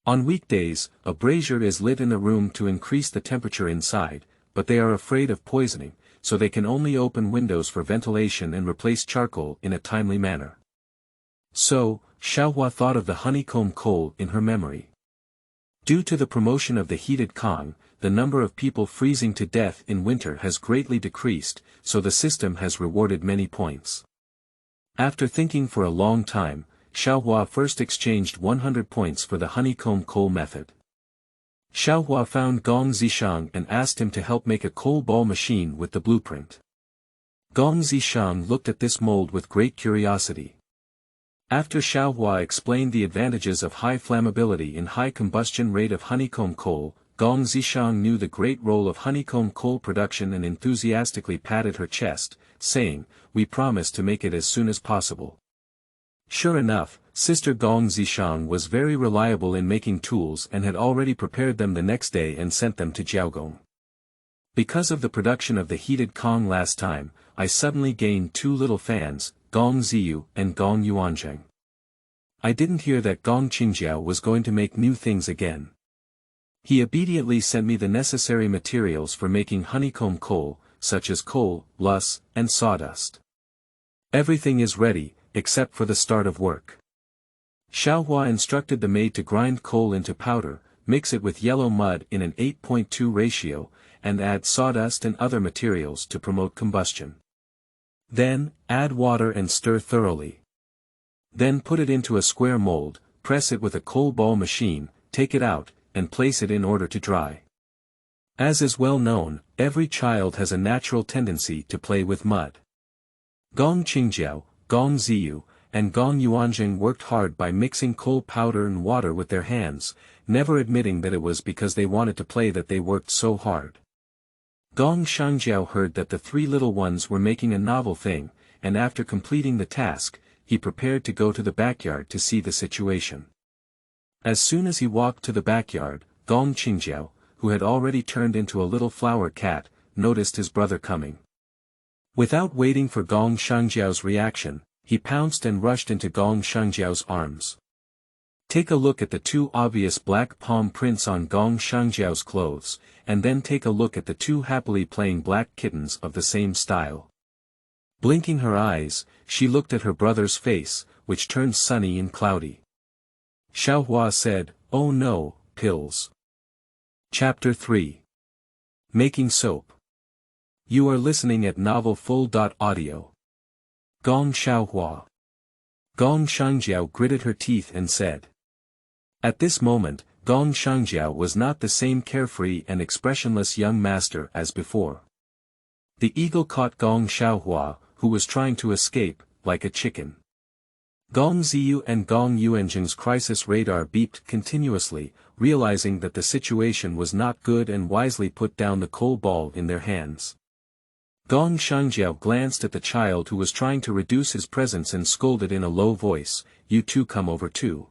On weekdays, a brazier is lit in the room to increase the temperature inside, but they are afraid of poisoning, so they can only open windows for ventilation and replace charcoal in a timely manner. So, Xiaohua thought of the honeycomb coal in her memory. Due to the promotion of the heated Kong, the number of people freezing to death in winter has greatly decreased, so the system has rewarded many points. After thinking for a long time, Xiaohua first exchanged 100 points for the honeycomb coal method. Xiaohua found Gong Zishang and asked him to help make a coal ball machine with the blueprint. Gong Zishang looked at this mold with great curiosity. After Xiaohua explained the advantages of high flammability and high combustion rate of honeycomb coal, Gong Zishang knew the great role of honeycomb coal production and enthusiastically patted her chest, saying, "We promise to make it as soon as possible." Sure enough, Sister Gong Zishang was very reliable in making tools and had already prepared them the next day and sent them to Jiaogong. Because of the production of the heated Kong last time, I suddenly gained 2 little fans, Gong Zhiyu and Gong Yuanzheng. I didn't hear that Gong Qingjiao was going to make new things again. He obediently sent me the necessary materials for making honeycomb coal, such as coal, lus, and sawdust. Everything is ready, except for the start of work. Xiaohua instructed the maid to grind coal into powder, mix it with yellow mud in an 8:2 ratio, and add sawdust and other materials to promote combustion. Then, add water and stir thoroughly. Then put it into a square mold, press it with a coal ball machine, take it out, and place it in order to dry. As is well known, every child has a natural tendency to play with mud. Gong Qingjiao, Gong Zhiyu, and Gong Yuanzheng worked hard by mixing coal powder and water with their hands, never admitting that it was because they wanted to play that they worked so hard. Gong Shangjiao heard that the 3 little ones were making a novel thing, and after completing the task, he prepared to go to the backyard to see the situation. As soon as he walked to the backyard, Gong Qingjiao, who had already turned into a little flower cat, noticed his brother coming. Without waiting for Gong Shangjiao's reaction, he pounced and rushed into Gong Shangjiao's arms. Take a look at the 2 obvious black palm prints on Gong Shangjiao's clothes, and then take a look at the 2 happily playing black kittens of the same style. Blinking her eyes, she looked at her brother's face, which turned sunny and cloudy. Xiaohua said, "Oh no, pills." Chapter 3. Making Soap. You are listening at novelfull.audio. Gong Xiaohua. Gong Shangjiao gritted her teeth and said. At this moment, Gong Shangjiao was not the same carefree and expressionless young master as before. The eagle caught Gong Xiaohua, who was trying to escape, like a chicken. Gong Zhiyu and Gong Yuanzheng's crisis radar beeped continuously, realizing that the situation was not good and wisely put down the coal ball in their hands. Gong Shangjiao glanced at the child who was trying to reduce his presence and scolded in a low voice, "You two come over too."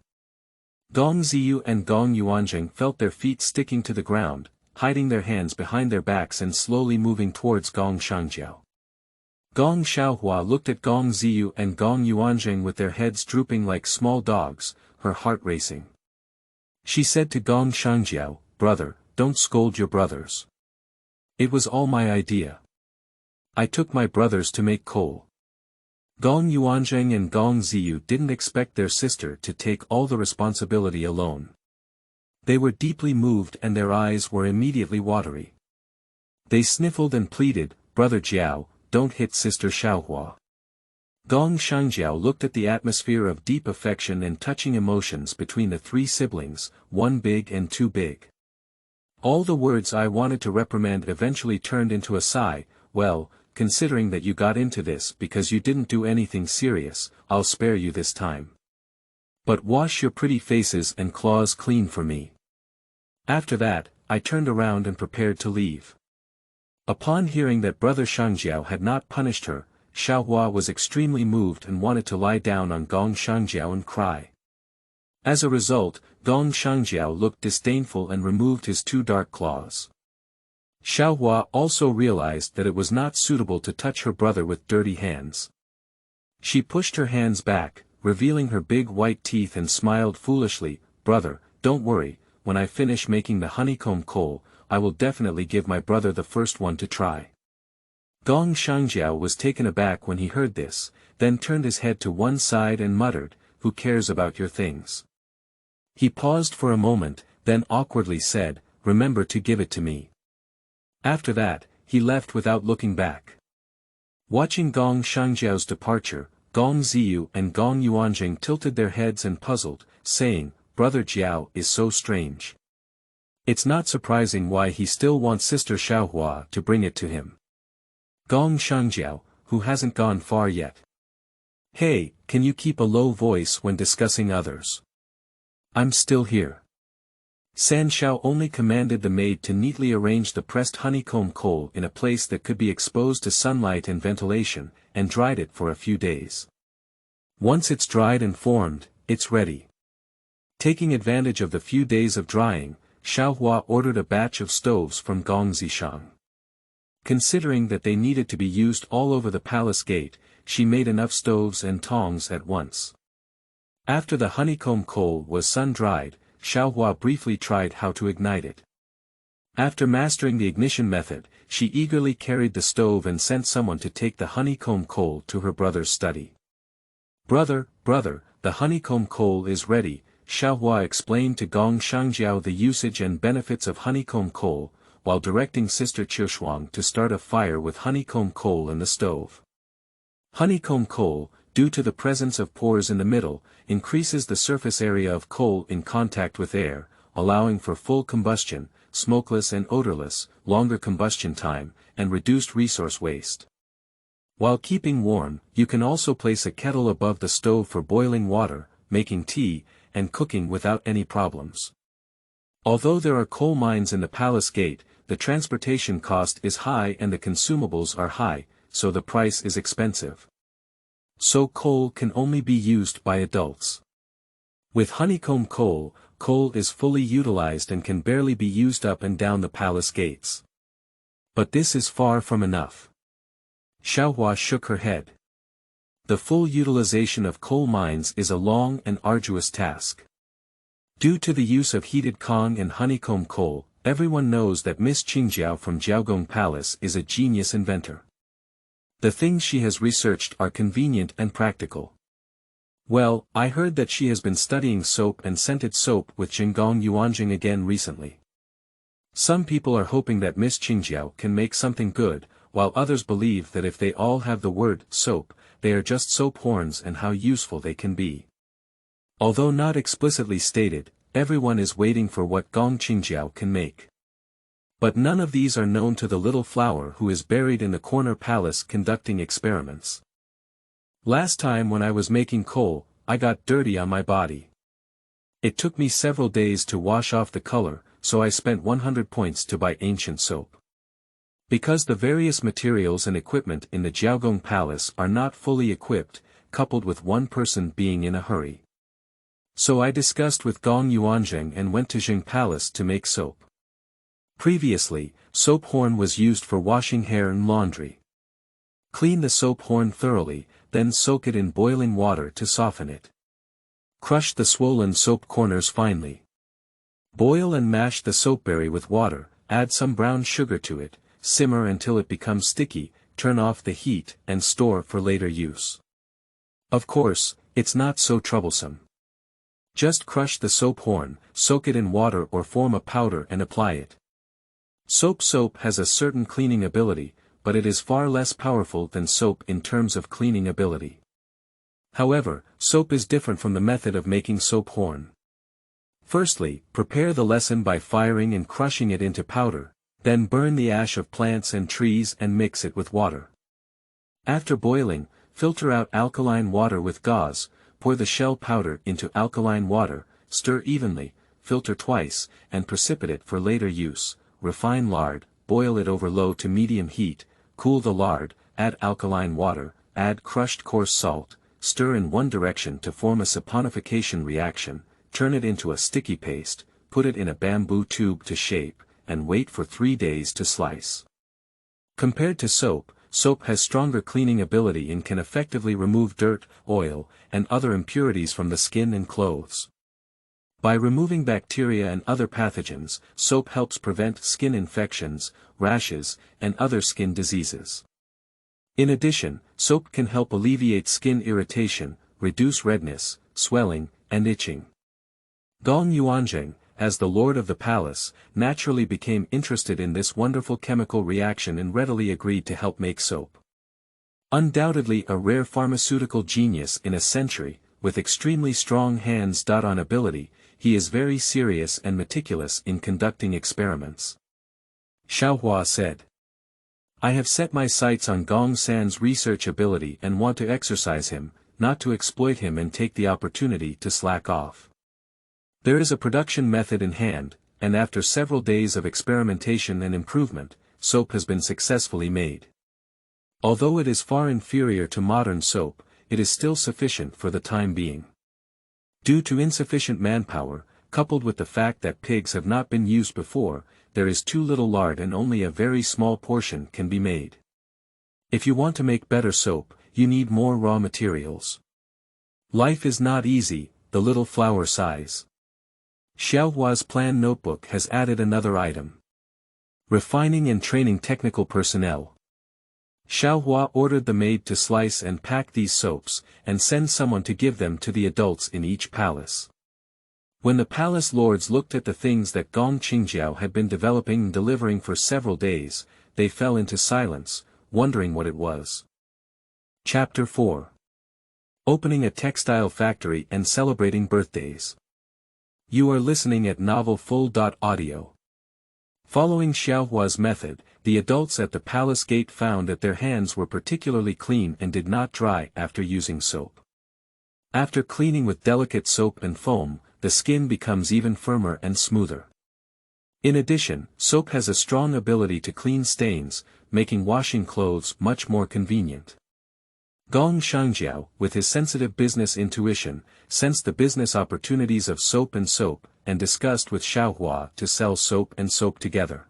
Gong Zhiyu and Gong Yuanzheng felt their feet sticking to the ground, hiding their hands behind their backs and slowly moving towards Gong Shangjiao. Gong Xiaohua looked at Gong Zhiyu and Gong Yuanzheng with their heads drooping like small dogs, her heart racing. She said to Gong Shangjiao, "Brother, don't scold your brothers. It was all my idea. I took my brothers to make coal." Gong Yuanzheng and Gong Zhiyu didn't expect their sister to take all the responsibility alone. They were deeply moved and their eyes were immediately watery. They sniffled and pleaded, "Brother Jiao, don't hit Sister Xiaohua." Gong Shangjiao looked at the atmosphere of deep affection and touching emotions between the 3 siblings, one big and two big. All the words I wanted to reprimand eventually turned into a sigh. "Well, considering that you got into this because you didn't do anything serious, I'll spare you this time. But wash your pretty faces and claws clean for me." After that, I turned around and prepared to leave. Upon hearing that Brother Shangjiao had not punished her, Xiaohua was extremely moved and wanted to lie down on Gong Shangjiao and cry. As a result, Gong Shangjiao looked disdainful and removed his 2 dark claws. Xiaohua also realized that it was not suitable to touch her brother with dirty hands. She pushed her hands back, revealing her big white teeth and smiled foolishly, "Brother, don't worry, when I finish making the honeycomb coal, I will definitely give my brother the first one to try." Gong Shangjiao was taken aback when he heard this, then turned his head to one side and muttered, who cares about your things. He paused for a moment, then awkwardly said, remember to give it to me. After that, he left without looking back. Watching Gong Qingjiao's departure, Gong Zhiyu and Gong Yuanjing tilted their heads and puzzled, saying, Brother Jiao is so strange. It's not surprising why he still wants Sister Xiaohua to bring it to him. Gong Shangjiao, who hasn't gone far yet. Hey, can you keep a low voice when discussing others? I'm still here. San Xiao only commanded the maid to neatly arrange the pressed honeycomb coal in a place that could be exposed to sunlight and ventilation, and dried it for a few days. Once it's dried and formed, it's ready. Taking advantage of the few days of drying, Xiaohua ordered a batch of stoves from Gong Zishang. Considering that they needed to be used all over the palace gate, she made enough stoves and tongs at once. After the honeycomb coal was sun-dried, Xiaohua briefly tried how to ignite it. After mastering the ignition method, she eagerly carried the stove and sent someone to take the honeycomb coal to her brother's study. Brother, the honeycomb coal is ready, Xiaohua explained to Gong Shangjiao the usage and benefits of honeycomb coal, while directing Sister Qiushuang to start a fire with honeycomb coal in the stove. Honeycomb coal, due to the presence of pores in the middle, increases the surface area of coal in contact with air, allowing for full combustion, smokeless and odorless, longer combustion time, and reduced resource waste. While keeping warm, you can also place a kettle above the stove for boiling water, making tea, and cooking without any problems. Although there are coal mines in the palace gate, the transportation cost is high and the consumables are high, so the price is expensive. So coal can only be used by adults. With honeycomb coal, coal is fully utilized and can barely be used up and down the palace gates. But this is far from enough. Xiaohua shook her head. The full utilization of coal mines is a long and arduous task. Due to the use of heated Kong and honeycomb coal, everyone knows that Miss Qingjiao from Jiaogong Palace is a genius inventor. The things she has researched are convenient and practical. Well, I heard that she has been studying soap and scented soap with Gong Yuanjing again recently. Some people are hoping that Miss Qingjiao can make something good, while others believe that if they all have the word soap, they are just soap horns and how useful they can be. Although not explicitly stated, everyone is waiting for what Gong Qingjiao can make. But none of these are known to the little flower who is buried in the corner palace conducting experiments. Last time when I was making coal, I got dirty on my body. It took me several days to wash off the color, so I spent 100 points to buy ancient soap. Because the various materials and equipment in the Jiaogong Palace are not fully equipped, coupled with one person being in a hurry. So I discussed with Gong Yuanjing and went to Jing Palace to make soap. Previously, soap horn was used for washing hair and laundry. Clean the soap horn thoroughly, then soak it in boiling water to soften it. Crush the swollen soap corners finely. Boil and mash the soapberry with water, add some brown sugar to it, simmer until it becomes sticky, turn off the heat and store for later use. Of course, it's not so troublesome. Just crush the soap horn, soak it in water or form a powder and apply it. Soap has a certain cleaning ability, but it is far less powerful than soap in terms of cleaning ability. However, soap is different from the method of making soap horn. Firstly, prepare the lesson by firing and crushing it into powder, then burn the ash of plants and trees and mix it with water. After boiling, filter out alkaline water with gauze, pour the shell powder into alkaline water, stir evenly, filter twice, and precipitate for later use. Refine lard, boil it over low to medium heat, cool the lard, add alkaline water, add crushed coarse salt, stir in one direction to form a saponification reaction, turn it into a sticky paste, put it in a bamboo tube to shape, and wait for 3 days to slice. Compared to soap, soap has stronger cleaning ability and can effectively remove dirt, oil, and other impurities from the skin and clothes. By removing bacteria and other pathogens, soap helps prevent skin infections, rashes, and other skin diseases. In addition, soap can help alleviate skin irritation, reduce redness, swelling, and itching. Gong Yuanzheng, as the lord of the palace, naturally became interested in this wonderful chemical reaction and readily agreed to help make soap. Undoubtedly a rare pharmaceutical genius in a century, with extremely strong hands. On ability, he is very serious and meticulous in conducting experiments. Xiaohua said. I have set my sights on Gong San's research ability and want to exercise him, not to exploit him and take the opportunity to slack off. There is a production method in hand, and after several days of experimentation and improvement, soap has been successfully made. Although it is far inferior to modern soap, it is still sufficient for the time being. Due to insufficient manpower, coupled with the fact that pigs have not been used before, there is too little lard and only a very small portion can be made. If you want to make better soap, you need more raw materials. Life is not easy, the little flower size. Xiaohua's plan notebook has added another item. Refining and training technical personnel. Xiaohua ordered the maid to slice and pack these soaps, and send someone to give them to the adults in each palace. When the palace lords looked at the things that Gong Qingjiao had been developing and delivering for several days, they fell into silence, wondering what it was. Chapter 4. Opening a textile factory and celebrating birthdays. You are listening at Novel Full. Audio. Following Xiaohua's method, the adults at the palace gate found that their hands were particularly clean and did not dry after using soap. After cleaning with delicate soap and foam, the skin becomes even firmer and smoother. In addition, soap has a strong ability to clean stains, making washing clothes much more convenient. Gong Shangjiao, with his sensitive business intuition, sensed the business opportunities of soap, and discussed with Xiaohua to sell soap and soap together.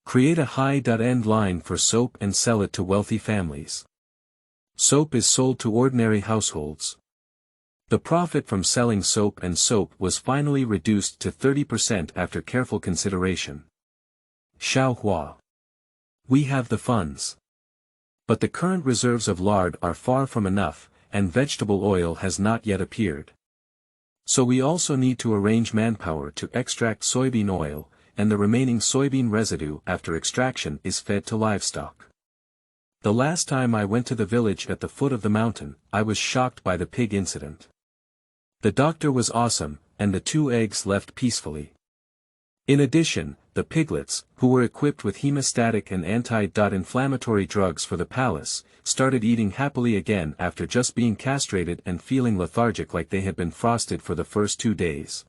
Create a high-end line for soap and sell it to wealthy families. Soap is sold to ordinary households. The profit from selling soap was finally reduced to 30% after careful consideration. Xiaohua. We have the funds. But the current reserves of lard are far from enough, and vegetable oil has not yet appeared. So we also need to arrange manpower to extract soybean oil, and the remaining soybean residue after extraction is fed to livestock. The last time I went to the village at the foot of the mountain, I was shocked by the pig incident. The doctor was awesome, and the 2 eggs left peacefully. In addition, the piglets, who were equipped with hemostatic and anti-inflammatory drugs for the palace, started eating happily again after just being castrated and feeling lethargic like they had been frosted for the first 2 days.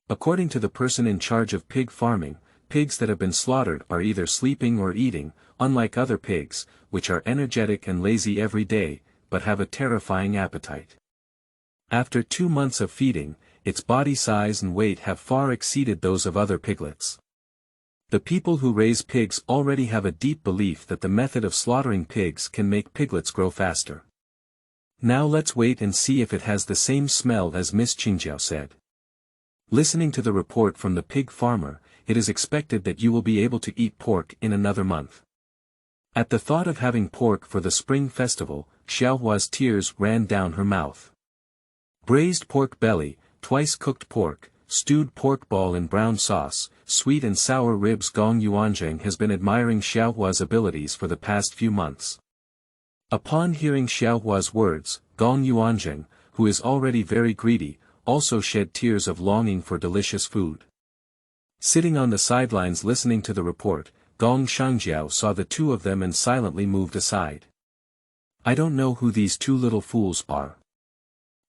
According to the person in charge of pig farming, pigs that have been slaughtered are either sleeping or eating, unlike other pigs, which are energetic and lazy every day, but have a terrifying appetite. After 2 months of feeding, its body size and weight have far exceeded those of other piglets. The people who raise pigs already have a deep belief that the method of slaughtering pigs can make piglets grow faster. Now let's wait and see if it has the same smell as Miss Qingjiao said. Listening to the report from the pig farmer, it is expected that you will be able to eat pork in another month. At the thought of having pork for the spring festival, Xiaohua's tears ran down her mouth. Braised pork belly, twice cooked pork, stewed pork ball in brown sauce, sweet and sour ribs. Gong Yuanzheng has been admiring Xiaohua's abilities for the past few months. Upon hearing Xiaohua's words, Gong Yuanzheng, who is already very greedy, also shed tears of longing for delicious food. Sitting on the sidelines listening to the report, Gong Shangjiao saw the 2 of them and silently moved aside. I don't know who these 2 little fools are.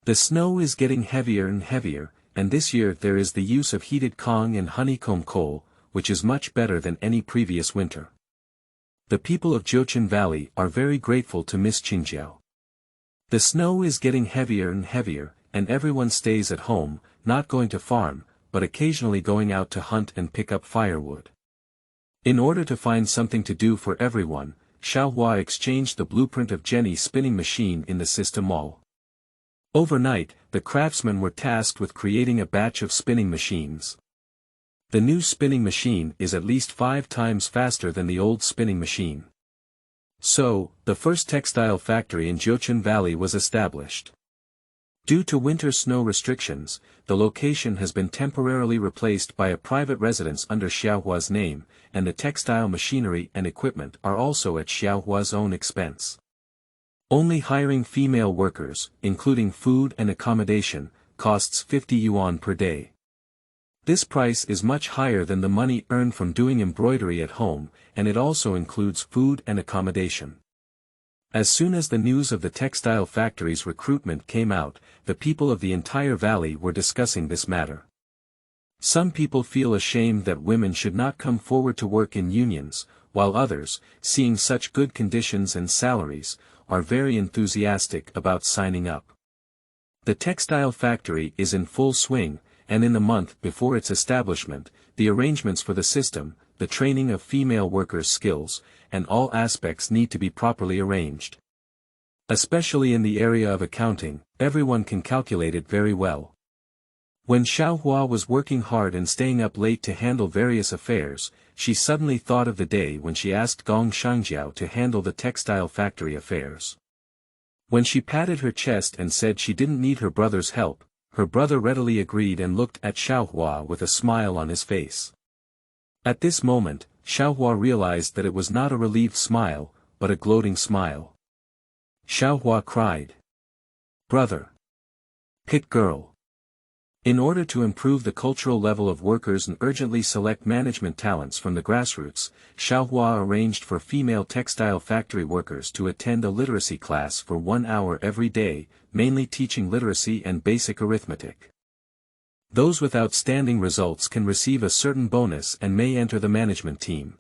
The snow is getting heavier and heavier, and this year there is the use of heated Kong and honeycomb coal, which is much better than any previous winter. The people of Jiuquan Valley are very grateful to Miss Qingjiao. The snow is getting heavier and heavier, and everyone stays at home, not going to farm, but occasionally going out to hunt and pick up firewood. In order to find something to do for everyone, Xiaohua exchanged the blueprint of Jenny's spinning machine in the system mall. Overnight, the craftsmen were tasked with creating a batch of spinning machines. The new spinning machine is at least 5 times faster than the old spinning machine. So, the first textile factory in Jiuquan Valley was established. Due to winter snow restrictions, the location has been temporarily replaced by a private residence under Xiaohua's name, and the textile machinery and equipment are also at Xiaohua's own expense. Only hiring female workers, including food and accommodation, costs 50 yuan per day. This price is much higher than the money earned from doing embroidery at home, and it also includes food and accommodation. As soon as the news of the textile factory's recruitment came out, the people of the entire valley were discussing this matter. Some people feel ashamed that women should not come forward to work in unions, while others, seeing such good conditions and salaries, are very enthusiastic about signing up. The textile factory is in full swing, and in the month before its establishment, the arrangements for the system, the training of female workers' skills, and all aspects need to be properly arranged. Especially in the area of accounting, everyone can calculate it very well. When Xiaohua was working hard and staying up late to handle various affairs, she suddenly thought of the day when she asked Gong Qingjiao to handle the textile factory affairs. When she patted her chest and said she didn't need her brother's help, her brother readily agreed and looked at Xiaohua with a smile on his face. At this moment, Xiaohua realized that it was not a relieved smile, but a gloating smile. Xiaohua cried. "Brother! Pit girl!" In order to improve the cultural level of workers and urgently select management talents from the grassroots, Xiaohua arranged for female textile factory workers to attend a literacy class for 1 hour every day, mainly teaching literacy and basic arithmetic. Those with outstanding results can receive a certain bonus and may enter the management team.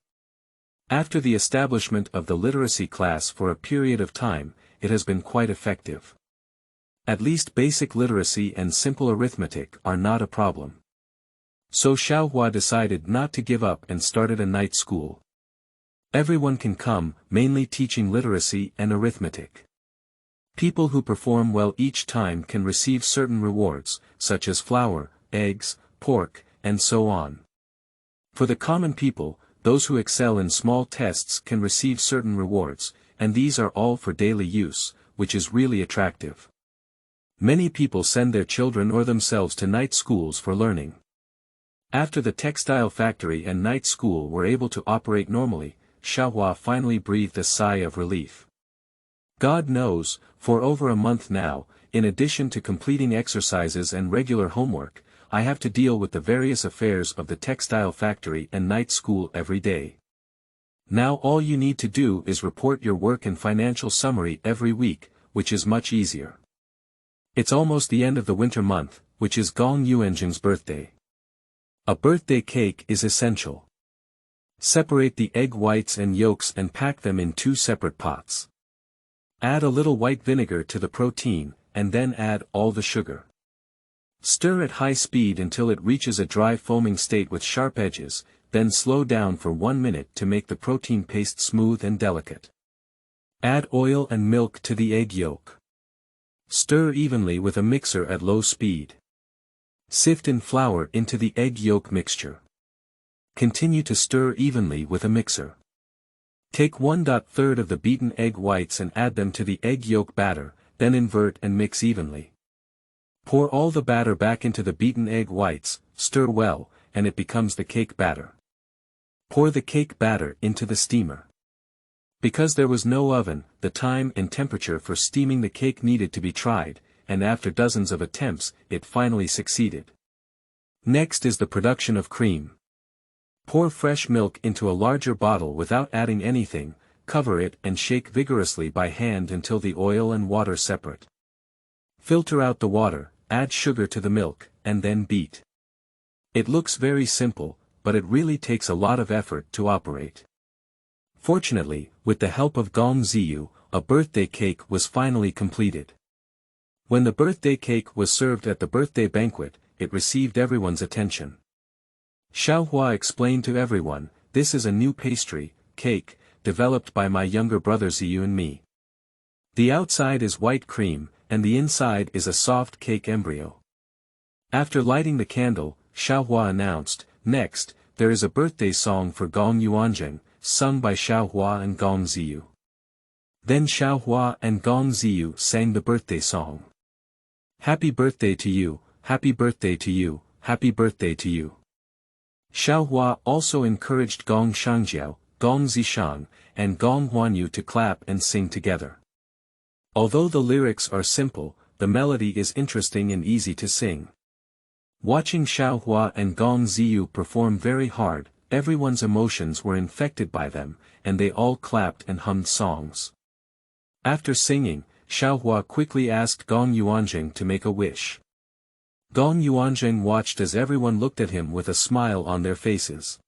After the establishment of the literacy class for a period of time, it has been quite effective. At least basic literacy and simple arithmetic are not a problem. So Xiaohua decided not to give up and started a night school. Everyone can come, mainly teaching literacy and arithmetic. People who perform well each time can receive certain rewards, such as flour, eggs, pork, and so on. For the common people, those who excel in small tests can receive certain rewards, and these are all for daily use, which is really attractive. Many people send their children or themselves to night schools for learning. After the textile factory and night school were able to operate normally, Xiaohua finally breathed a sigh of relief. God knows, for over a month now, in addition to completing exercises and regular homework, I have to deal with the various affairs of the textile factory and night school every day. Now all you need to do is report your work and financial summary every week, which is much easier. It's almost the end of the winter month, which is Gong Yuanjing's birthday. A birthday cake is essential. Separate the egg whites and yolks and pack them in 2 separate pots. Add a little white vinegar to the protein, and then add all the sugar. Stir at high speed until it reaches a dry foaming state with sharp edges, then slow down for 1 minute to make the protein paste smooth and delicate. Add oil and milk to the egg yolk. Stir evenly with a mixer at low speed. Sift in flour into the egg yolk mixture. Continue to stir evenly with a mixer. Take 1/3 of the beaten egg whites and add them to the egg yolk batter, then invert and mix evenly. Pour all the batter back into the beaten egg whites, stir well, and it becomes the cake batter. Pour the cake batter into the steamer. Because there was no oven, the time and temperature for steaming the cake needed to be tried, and after dozens of attempts, it finally succeeded. Next is the production of cream. Pour fresh milk into a larger bottle without adding anything, cover it and shake vigorously by hand until the oil and water separate. Filter out the water, add sugar to the milk, and then beat. It looks very simple, but it really takes a lot of effort to operate. Fortunately, with the help of Gong Zhiyu, a birthday cake was finally completed. When the birthday cake was served at the birthday banquet, it received everyone's attention. Xiaohua explained to everyone, "This is a new pastry, cake, developed by my younger brother Zhiyu and me. The outside is white cream, and the inside is a soft cake embryo." After lighting the candle, Xiaohua announced, "Next, there is a birthday song for Gong Yuanjing, sung by Xiaohua and Gong Zhiyu." Then Xiaohua and Gong Zhiyu sang the birthday song. Happy birthday to you, happy birthday to you, happy birthday to you. Xiaohua also encouraged Gong Qingjiao, Gong Zishang, and Gong Huanyu to clap and sing together. Although the lyrics are simple, the melody is interesting and easy to sing. Watching Xiaohua and Gong Zhiyu perform very hard, everyone's emotions were infected by them, and they all clapped and hummed songs. After singing, Xiaohua quickly asked Gong Yuanzheng to make a wish. Gong Yuanzheng watched as everyone looked at him with a smile on their faces.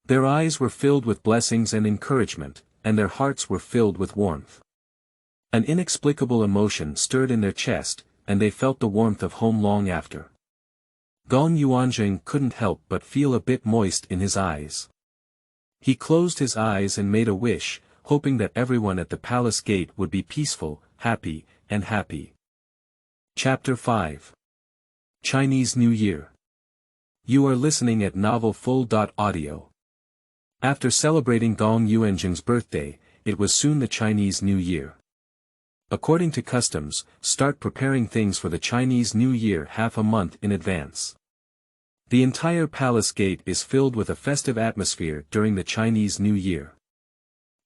Their eyes were filled with blessings and encouragement, and their hearts were filled with warmth. An inexplicable emotion stirred in their chest, and they felt the warmth of home long after. Gong Yuanzheng couldn't help but feel a bit moist in his eyes. He closed his eyes and made a wish, hoping that everyone at the palace gate would be peaceful, happy, and happy. Chapter 5. Chinese New Year. You are listening at novelfull.audio. After celebrating Gong Yuanzheng's birthday, it was soon the Chinese New Year. According to customs, start preparing things for the Chinese New Year half a month in advance. The entire palace gate is filled with a festive atmosphere during the Chinese New Year.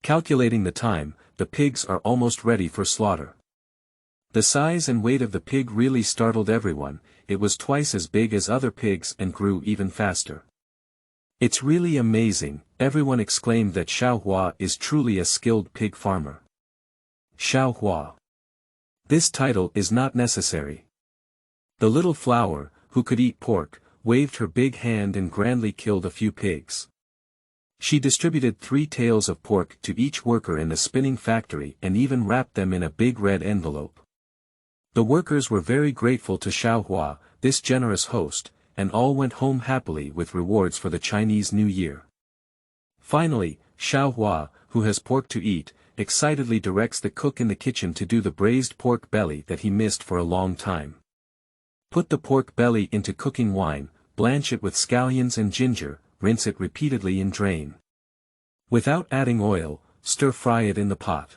Calculating the time, the pigs are almost ready for slaughter. The size and weight of the pig really startled everyone. It was twice as big as other pigs and grew even faster. It's really amazing, everyone exclaimed that Xiaohua is truly a skilled pig farmer. Xiaohua. This title is not necessary. The little flower, who could eat pork, waved her big hand and grandly killed a few pigs. She distributed 3 tails of pork to each worker in the spinning factory and even wrapped them in a big red envelope. The workers were very grateful to Xiaohua, this generous host, and all went home happily with rewards for the Chinese New Year. Finally, Xiaohua, who has pork to eat, excitedly directs the cook in the kitchen to do the braised pork belly that he missed for a long time. Put the pork belly into cooking wine, blanch it with scallions and ginger, rinse it repeatedly and drain. Without adding oil, stir-fry it in the pot.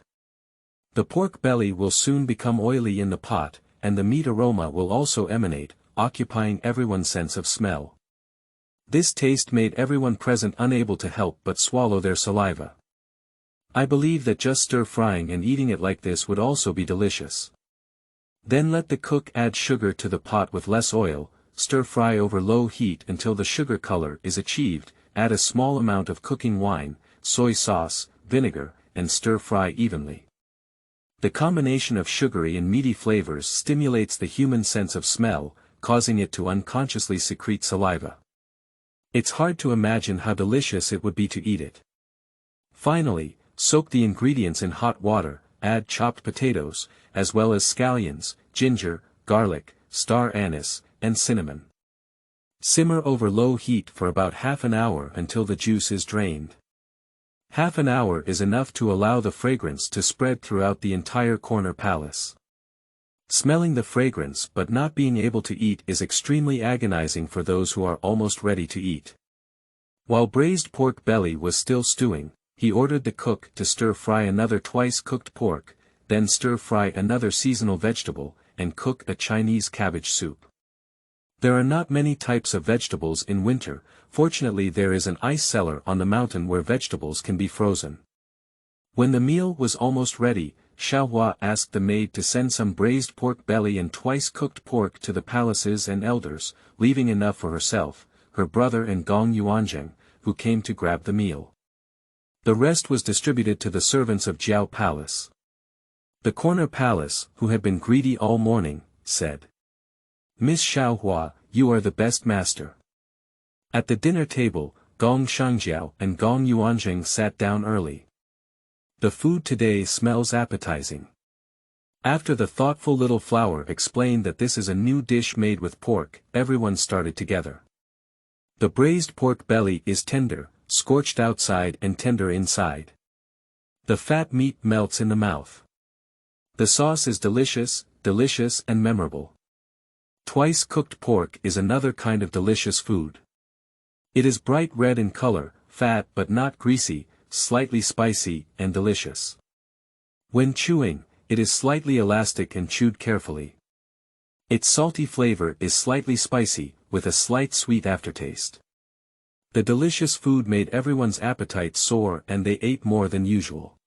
The pork belly will soon become oily in the pot, and the meat aroma will also emanate, occupying everyone's sense of smell. This taste made everyone present unable to help but swallow their saliva. I believe that just stir-frying and eating it like this would also be delicious. Then let the cook add sugar to the pot with less oil, stir-fry over low heat until the sugar color is achieved, add a small amount of cooking wine, soy sauce, vinegar, and stir-fry evenly. The combination of sugary and meaty flavors stimulates the human sense of smell, causing it to unconsciously secrete saliva. It's hard to imagine how delicious it would be to eat it. Finally, soak the ingredients in hot water, add chopped potatoes, as well as scallions, ginger, garlic, star anise, and cinnamon. Simmer over low heat for about half an hour until the juice is drained. Half an hour is enough to allow the fragrance to spread throughout the entire corner palace. Smelling the fragrance but not being able to eat is extremely agonizing for those who are almost ready to eat. While braised pork belly was still stewing, he ordered the cook to stir-fry another twice-cooked pork, then stir-fry another seasonal vegetable, and cook a Chinese cabbage soup. There are not many types of vegetables in winter. Fortunately there is an ice cellar on the mountain where vegetables can be frozen. When the meal was almost ready, Xiaohua asked the maid to send some braised pork belly and twice-cooked pork to the palaces and elders, leaving enough for herself, her brother and Gong Yuanzheng, who came to grab the meal. The rest was distributed to the servants of Jiao Palace. The corner palace, who had been greedy all morning, said, "Miss Xiaohua, you are the best master." At the dinner table, Gong Qingjiao and Gong Yuanzheng sat down early. The food today smells appetizing. After the thoughtful little flower explained that this is a new dish made with pork, everyone started together. The braised pork belly is tender, scorched outside and tender inside. The fat meat melts in the mouth. The sauce is delicious, delicious and memorable. Twice-cooked pork is another kind of delicious food. It is bright red in color, fat but not greasy, slightly spicy, and delicious. When chewing, it is slightly elastic and chewed carefully. Its salty flavor is slightly spicy, with a slight sweet aftertaste. The delicious food made everyone's appetite soar and they ate more than usual.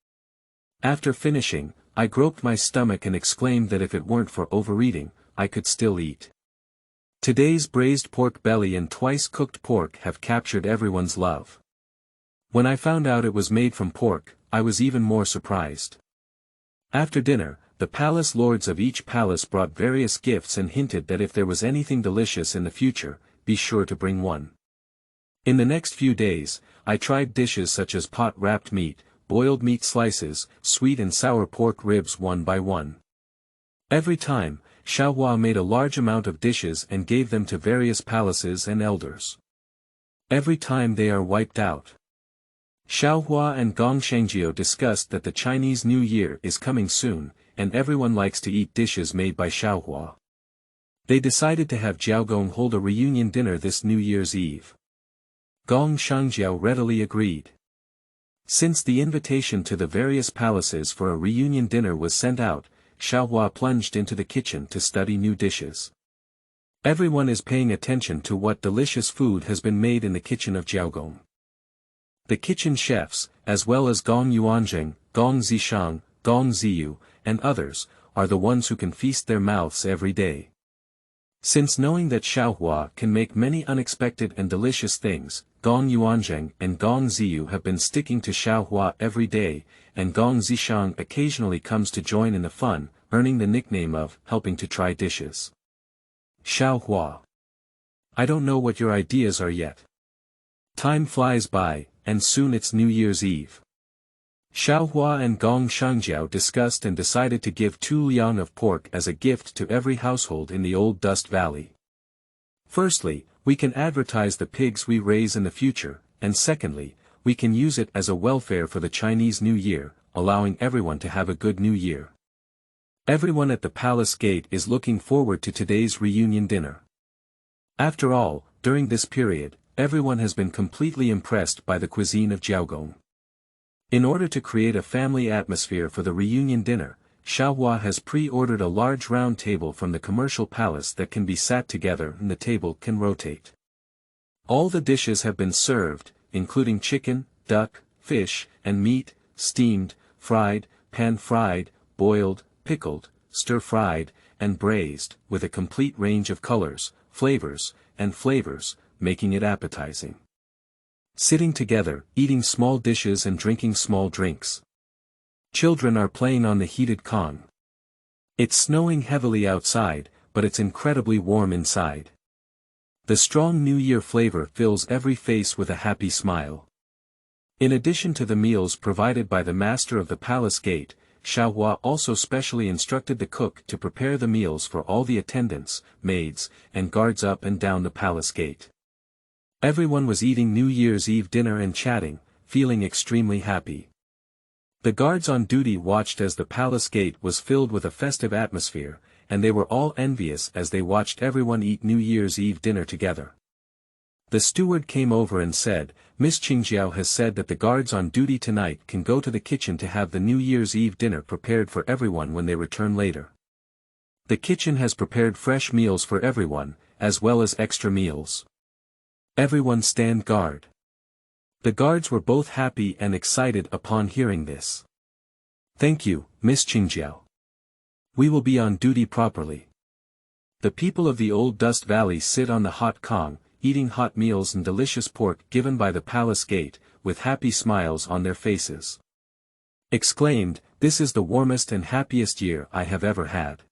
After finishing, I groped my stomach and exclaimed that if it weren't for overeating, I could still eat. Today's braised pork belly and twice-cooked pork have captured everyone's love. When I found out it was made from pork, I was even more surprised. After dinner, the palace lords of each palace brought various gifts and hinted that if there was anything delicious in the future, be sure to bring one. In the next few days, I tried dishes such as pot-wrapped meat, boiled meat slices, sweet and sour pork ribs one by one. Every time, Xiaohua made a large amount of dishes and gave them to various palaces and elders. Every time they are wiped out. Xiaohua and Gong Qingjiao discussed that the Chinese New Year is coming soon, and everyone likes to eat dishes made by Xiaohua. They decided to have Jiaogong hold a reunion dinner this New Year's Eve. Gong Qingjiao readily agreed. Since the invitation to the various palaces for a reunion dinner was sent out, Xiaohua plunged into the kitchen to study new dishes. Everyone is paying attention to what delicious food has been made in the kitchen of Jiaogong. The kitchen chefs, as well as Gong Yuanzheng, Gong Zishang, Gong Zhiyu, and others, are the ones who can feast their mouths every day. Since knowing that Xiaohua can make many unexpected and delicious things, Gong Yuanzheng and Gong Zhiyu have been sticking to Xiaohua every day, and Gong Zishang occasionally comes to join in the fun, earning the nickname of helping to try dishes. Xiaohua. I don't know what your ideas are yet. Time flies by, and soon it's New Year's Eve. Xiaohua and Gong Qingjiao discussed and decided to give 2 liang of pork as a gift to every household in the Old Dust Valley. Firstly, we can advertise the pigs we raise in the future, and secondly, we can use it as a welfare for the Chinese New Year, allowing everyone to have a good New Year. Everyone at the palace gate is looking forward to today's reunion dinner. After all, during this period, everyone has been completely impressed by the cuisine of Jiaogong. In order to create a family atmosphere for the reunion dinner, Xiaohua has pre-ordered a large round table from the commercial palace that can be sat together and the table can rotate. All the dishes have been served, including chicken, duck, fish, and meat, steamed, fried, pan-fried, boiled, pickled, stir-fried, and braised, with a complete range of colors, flavors, making it appetizing. Sitting together, eating small dishes and drinking small drinks. Children are playing on the heated Kong. It's snowing heavily outside, but it's incredibly warm inside. The strong New Year flavor fills every face with a happy smile. In addition to the meals provided by the master of the palace gate, Xiaohua also specially instructed the cook to prepare the meals for all the attendants, maids, and guards up and down the palace gate. Everyone was eating New Year's Eve dinner and chatting, feeling extremely happy. The guards on duty watched as the palace gate was filled with a festive atmosphere, and they were all envious as they watched everyone eat New Year's Eve dinner together. The steward came over and said, "Miss Qingjiao has said that the guards on duty tonight can go to the kitchen to have the New Year's Eve dinner prepared for everyone when they return later. The kitchen has prepared fresh meals for everyone, as well as extra meals. Everyone stand guard." The guards were both happy and excited upon hearing this. "Thank you, Miss Qingjiao. We will be on duty properly." The people of the Old Dust Valley sit on the hot Kong, eating hot meals and delicious pork given by the palace gate, with happy smiles on their faces. Exclaimed, "This is the warmest and happiest year I have ever had."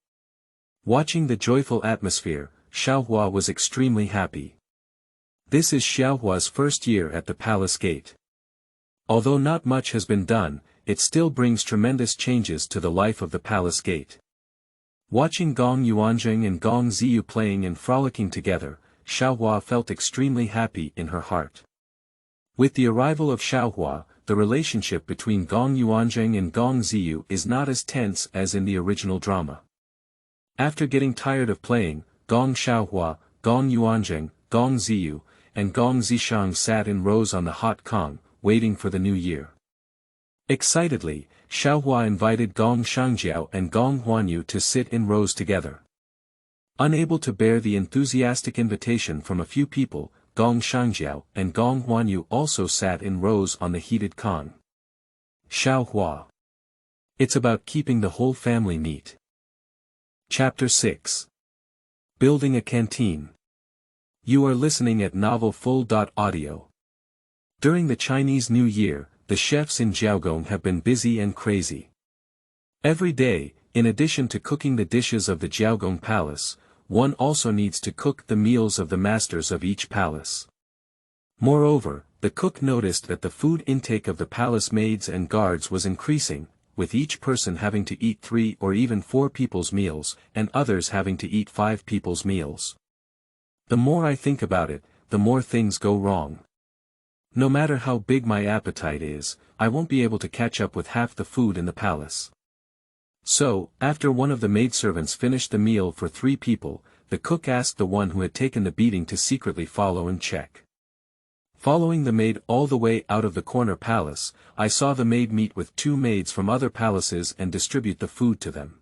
Watching the joyful atmosphere, Xiaohua was extremely happy. This is Xiaohua's first year at the palace gate. Although not much has been done, it still brings tremendous changes to the life of the palace gate. Watching Gong Yuanzheng and Gong Zhiyu playing and frolicking together, Xiaohua felt extremely happy in her heart. With the arrival of Xiaohua, the relationship between Gong Yuanzheng and Gong Zhiyu is not as tense as in the original drama. After getting tired of playing, Gong Xiaohua, Gong Yuanzheng, Gong Zhiyu, and Gong Zishang sat in rows on the hot Kong, waiting for the new year. Excitedly, Xiaohua invited Gong Shangjiao and Gong Huanyu to sit in rows together. Unable to bear the enthusiastic invitation from a few people, Gong Qingjiao and Gong Huanyu also sat in rows on the heated con. Xiaohua. It's about keeping the whole family neat. Chapter 6. Building a Canteen. You are listening at Novel Full.audio. During the Chinese New Year, the chefs in Jiaogong have been busy and crazy. Every day, in addition to cooking the dishes of the Jiaogong Palace, one also needs to cook the meals of the masters of each palace. Moreover, the cook noticed that the food intake of the palace maids and guards was increasing, with each person having to eat 3 or even 4 people's meals, and others having to eat 5 people's meals. The more I think about it, the more things go wrong. No matter how big my appetite is, I won't be able to catch up with half the food in the palace. So, after one of the maidservants finished the meal for 3 people, the cook asked the one who had taken the beating to secretly follow and check. Following the maid all the way out of the corner palace, I saw the maid meet with 2 maids from other palaces and distribute the food to them.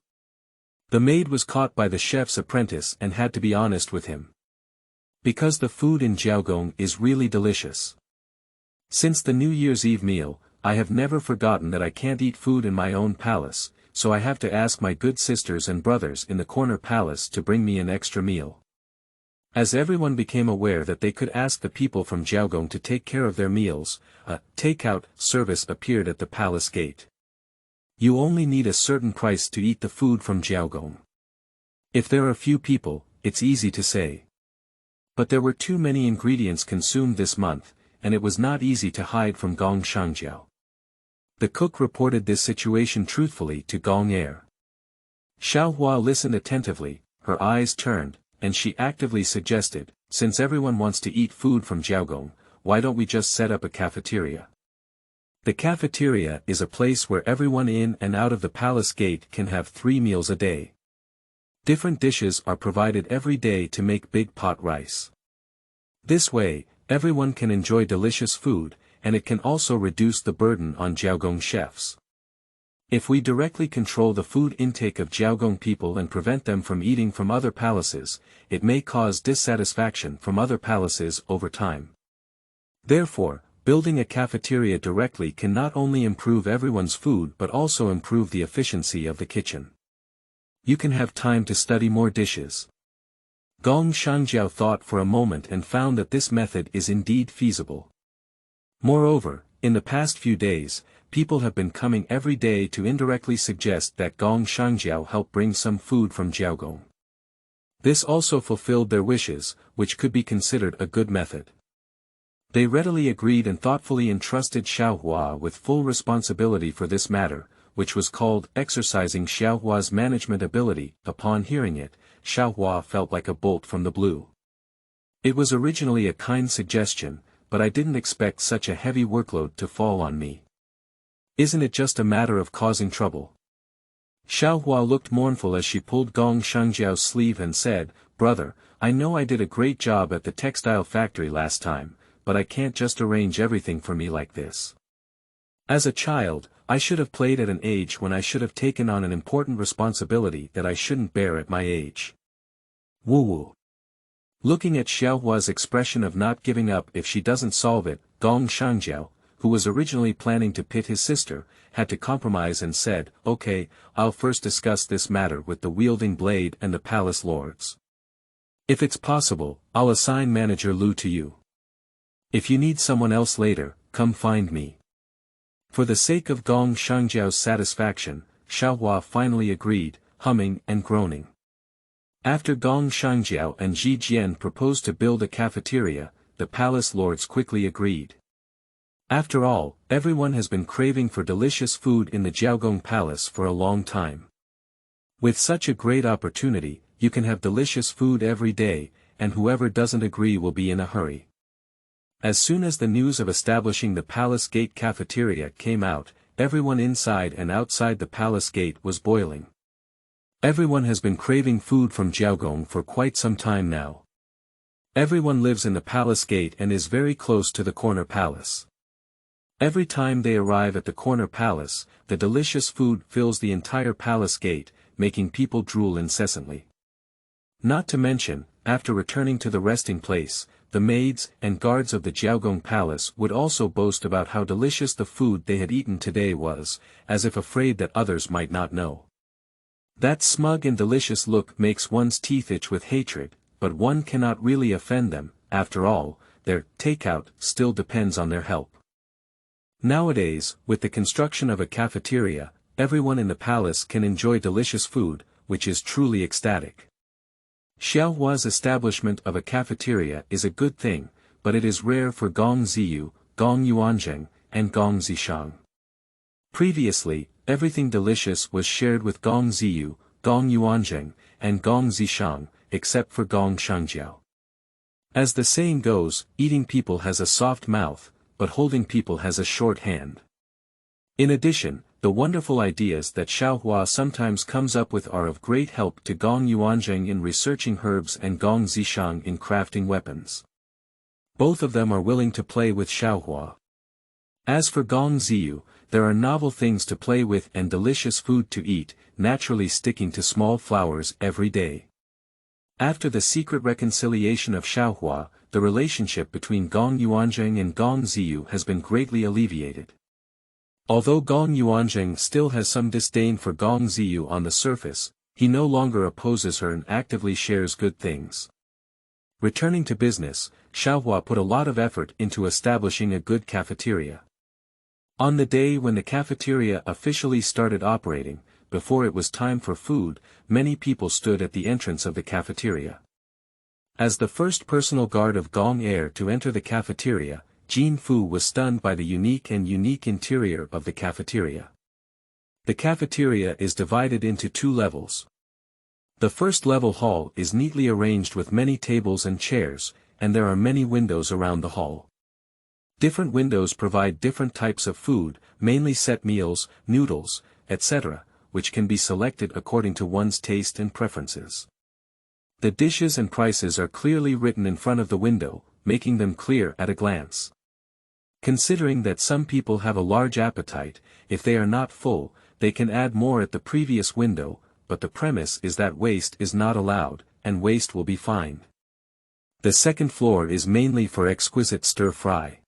The maid was caught by the chef's apprentice and had to be honest with him. Because the food in Jiaogong is really delicious. Since the New Year's Eve meal, I have never forgotten that I can't eat food in my own palace, so I have to ask my good sisters and brothers in the corner palace to bring me an extra meal. As everyone became aware that they could ask the people from Jiaogong to take care of their meals, a take-out service appeared at the palace gate. You only need a certain price to eat the food from Jiaogong. If there are few people, it's easy to say. But there were too many ingredients consumed this month, and it was not easy to hide from Gong Qingjiao. The cook reported this situation truthfully to Gong Air. Xiaohua listened attentively, her eyes turned, and she actively suggested, since everyone wants to eat food from Jiaogong, why don't we just set up a cafeteria? The cafeteria is a place where everyone in and out of the palace gate can have 3 meals a day. Different dishes are provided every day to make big pot rice. This way, everyone can enjoy delicious food, and it can also reduce the burden on Jiaogong chefs. If we directly control the food intake of Jiaogong people and prevent them from eating from other palaces, it may cause dissatisfaction from other palaces over time. Therefore, building a cafeteria directly can not only improve everyone's food but also improve the efficiency of the kitchen. You can have time to study more dishes. Gong Qingjiao thought for a moment and found that this method is indeed feasible. Moreover, in the past few days, people have been coming every day to indirectly suggest that Gong Qingjiao help bring some food from Jiaogong. This also fulfilled their wishes, which could be considered a good method. They readily agreed and thoughtfully entrusted Xiaohua with full responsibility for this matter, which was called exercising Xiaohua's management ability. Upon hearing it, Xiaohua felt like a bolt from the blue. It was originally a kind suggestion, but I didn't expect such a heavy workload to fall on me. Isn't it just a matter of causing trouble? Xiaohua looked mournful as she pulled Gong Qingjiao's sleeve and said, "Brother, I know I did a great job at the textile factory last time, but I can't just arrange everything for me like this. As a child, I should have played at an age when I should have taken on an important responsibility that I shouldn't bear at my age." Woo-woo. Looking at Xiaohua's expression of not giving up if she doesn't solve it, Gong Qingjiao, who was originally planning to pit his sister, had to compromise and said, "Okay, I'll first discuss this matter with the wielding blade and the palace lords. If it's possible, I'll assign Manager Lu to you. If you need someone else later, come find me." For the sake of Gong Qingjiao's satisfaction, Xiaohua finally agreed, humming and groaning. After Gong Qingjiao and Ji Jian proposed to build a cafeteria, the palace lords quickly agreed. After all, everyone has been craving for delicious food in the Jiaogong Palace for a long time. With such a great opportunity, you can have delicious food every day, and whoever doesn't agree will be in a hurry. As soon as the news of establishing the Palace Gate cafeteria came out, everyone inside and outside the Palace Gate was boiling. Everyone has been craving food from Jiaogong for quite some time now. Everyone lives in the Palace Gate and is very close to the corner palace. Every time they arrive at the corner palace, the delicious food fills the entire Palace Gate, making people drool incessantly. Not to mention, after returning to the resting place, the maids and guards of the Jiaogong Palace would also boast about how delicious the food they had eaten today was, as if afraid that others might not know. That smug and delicious look makes one's teeth itch with hatred, but one cannot really offend them. After all, their takeout still depends on their help. Nowadays, with the construction of a cafeteria, everyone in the palace can enjoy delicious food, which is truly ecstatic. Xiaohua's establishment of a cafeteria is a good thing, but it is rare for Gong Zhiyu, Gong Yuanzheng, and Gong Zishang. Previously, everything delicious was shared with Gong Zhiyu, Gong Yuanzheng, and Gong Zishang, except for Gong Shangjiao. As the saying goes, eating people has a soft mouth, but holding people has a short hand. In addition, the wonderful ideas that Xiaohua sometimes comes up with are of great help to Gong Yuanzheng in researching herbs and Gong Zishang in crafting weapons. Both of them are willing to play with Xiaohua. As for Gong Zhiyu, there are novel things to play with and delicious food to eat, naturally sticking to small flowers every day. After the secret reconciliation of Xiaohua, the relationship between Gong Yuanzheng and Gong Zhiyu has been greatly alleviated. Although Gong Yuanzheng still has some disdain for Gong Zhiyu on the surface, he no longer opposes her and actively shares good things. Returning to business, Xiaohua put a lot of effort into establishing a good cafeteria. On the day when the cafeteria officially started operating, before it was time for food, many people stood at the entrance of the cafeteria. As the first personal guard of Gong Heir to enter the cafeteria, Jin Fu was stunned by the unique interior of the cafeteria. The cafeteria is divided into two levels. The first level hall is neatly arranged with many tables and chairs, and there are many windows around the hall. Different windows provide different types of food, mainly set meals, noodles, etc., which can be selected according to one's taste and preferences. The dishes and prices are clearly written in front of the window, making them clear at a glance. Considering that some people have a large appetite, if they are not full, they can add more at the previous window, but the premise is that waste is not allowed, and waste will be fined. The second floor is mainly for exquisite stir-fry.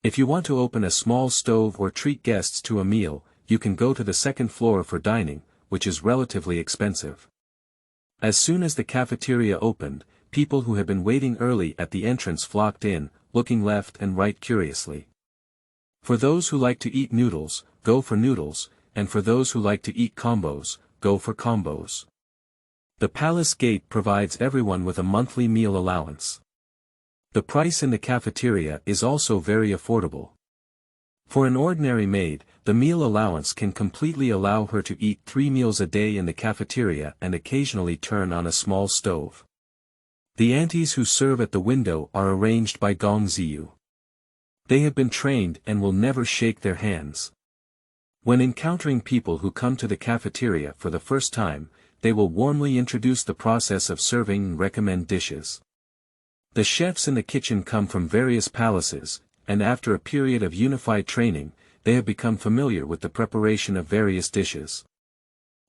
If you want to open a small stove or treat guests to a meal, you can go to the second floor for dining, which is relatively expensive. As soon as the cafeteria opened, people who had been waiting early at the entrance flocked in, looking left and right curiously. For those who like to eat noodles, go for noodles, and for those who like to eat combos, go for combos. The Palace Gate provides everyone with a monthly meal allowance. The price in the cafeteria is also very affordable. For an ordinary maid, the meal allowance can completely allow her to eat 3 meals a day in the cafeteria and occasionally turn on a small stove. The aunties who serve at the window are arranged by Gong Zhiyu. They have been trained and will never shake their hands. When encountering people who come to the cafeteria for the first time, they will warmly introduce the process of serving and recommend dishes. The chefs in the kitchen come from various palaces, and after a period of unified training, they have become familiar with the preparation of various dishes.